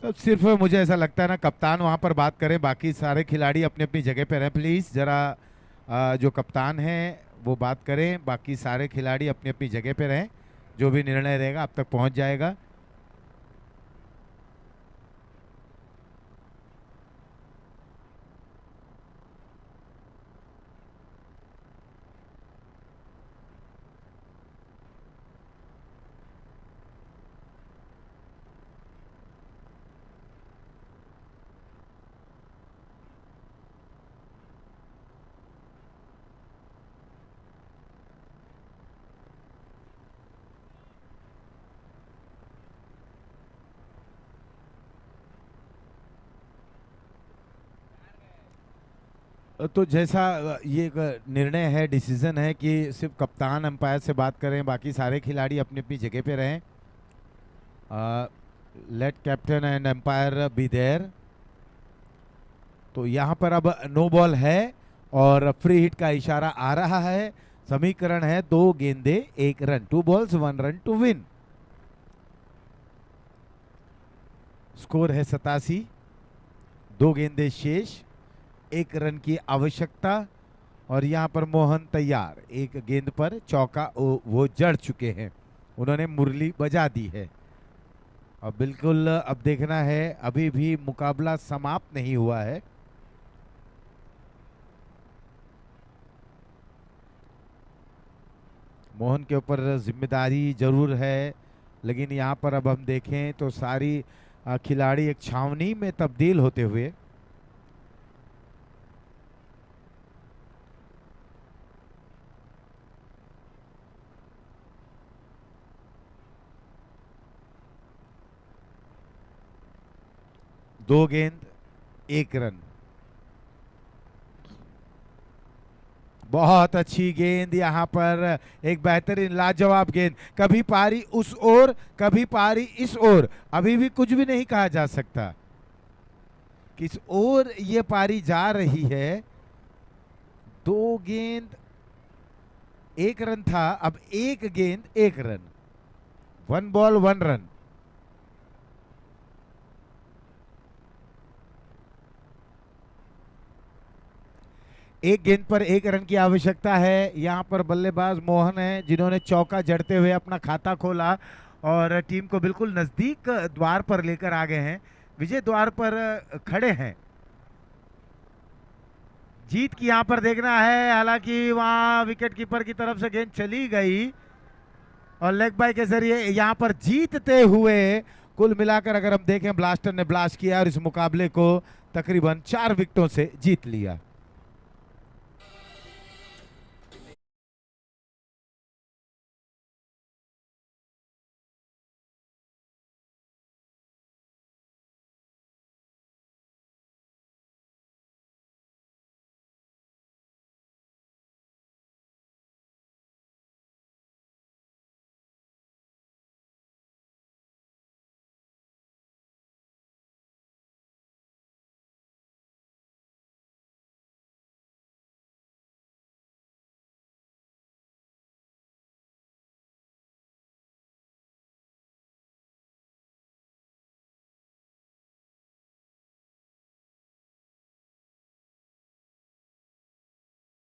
तो सिर्फ मुझे ऐसा लगता है ना, कप्तान वहां पर बात करें, बाकी सारे खिलाड़ी अपनी अपनी जगह पे रहें प्लीज। जरा जो कप्तान है वो बात करें, बाकी सारे खिलाड़ी अपनी अपनी जगह पे रहें। जो भी निर्णय रहेगा आप तक पहुंच जाएगा। तो जैसा ये एक निर्णय है, डिसीजन है कि सिर्फ कप्तान अंपायर से बात करें, बाकी सारे खिलाड़ी अपनी अपनी जगह पे रहें। Let captain and umpire be there. तो यहाँ पर अब नो बॉल है और फ्री हिट का इशारा आ रहा है। समीकरण है 2 गेंदे 1 run, 2 balls 1 run to win. Score है 87, 2 गेंदे शेष, 1 रन की आवश्यकता। और यहाँ पर मोहन तैयार, 1 गेंद पर चौका वो जड़ चुके हैं, उन्होंने मुरली बजा दी है। और बिल्कुल अब देखना है, अभी भी मुकाबला समाप्त नहीं हुआ है। मोहन के ऊपर जिम्मेदारी जरूर है, लेकिन यहाँ पर अब हम देखें तो सारी खिलाड़ी एक छावनी में तब्दील होते हुए। दो गेंद 1 रन। बहुत अच्छी गेंद यहाँ पर, एक बेहतरीन लाजवाब गेंद। कभी पारी उस ओर, कभी पारी इस ओर, अभी भी कुछ भी नहीं कहा जा सकता किस ओर ये पारी जा रही है। 2 गेंद 1 रन था, अब 1 गेंद 1 रन, 1 ball 1 run। एक गेंद पर 1 रन की आवश्यकता है। यहाँ पर बल्लेबाज मोहन है, जिन्होंने चौका जड़ते हुए अपना खाता खोला और टीम को बिल्कुल नजदीक द्वार पर लेकर आ गए हैं, विजय द्वार पर खड़े हैं। जीत की यहाँ पर देखना है, हालांकि वहां विकेट कीपर की तरफ से गेंद चली गई और लेग बाय के जरिए यहाँ पर जीतते हुए, कुल मिलाकर अगर हम देखें, ब्लास्टर ने ब्लास्ट किया और इस मुकाबले को तकरीबन 4 विकेटों से जीत लिया।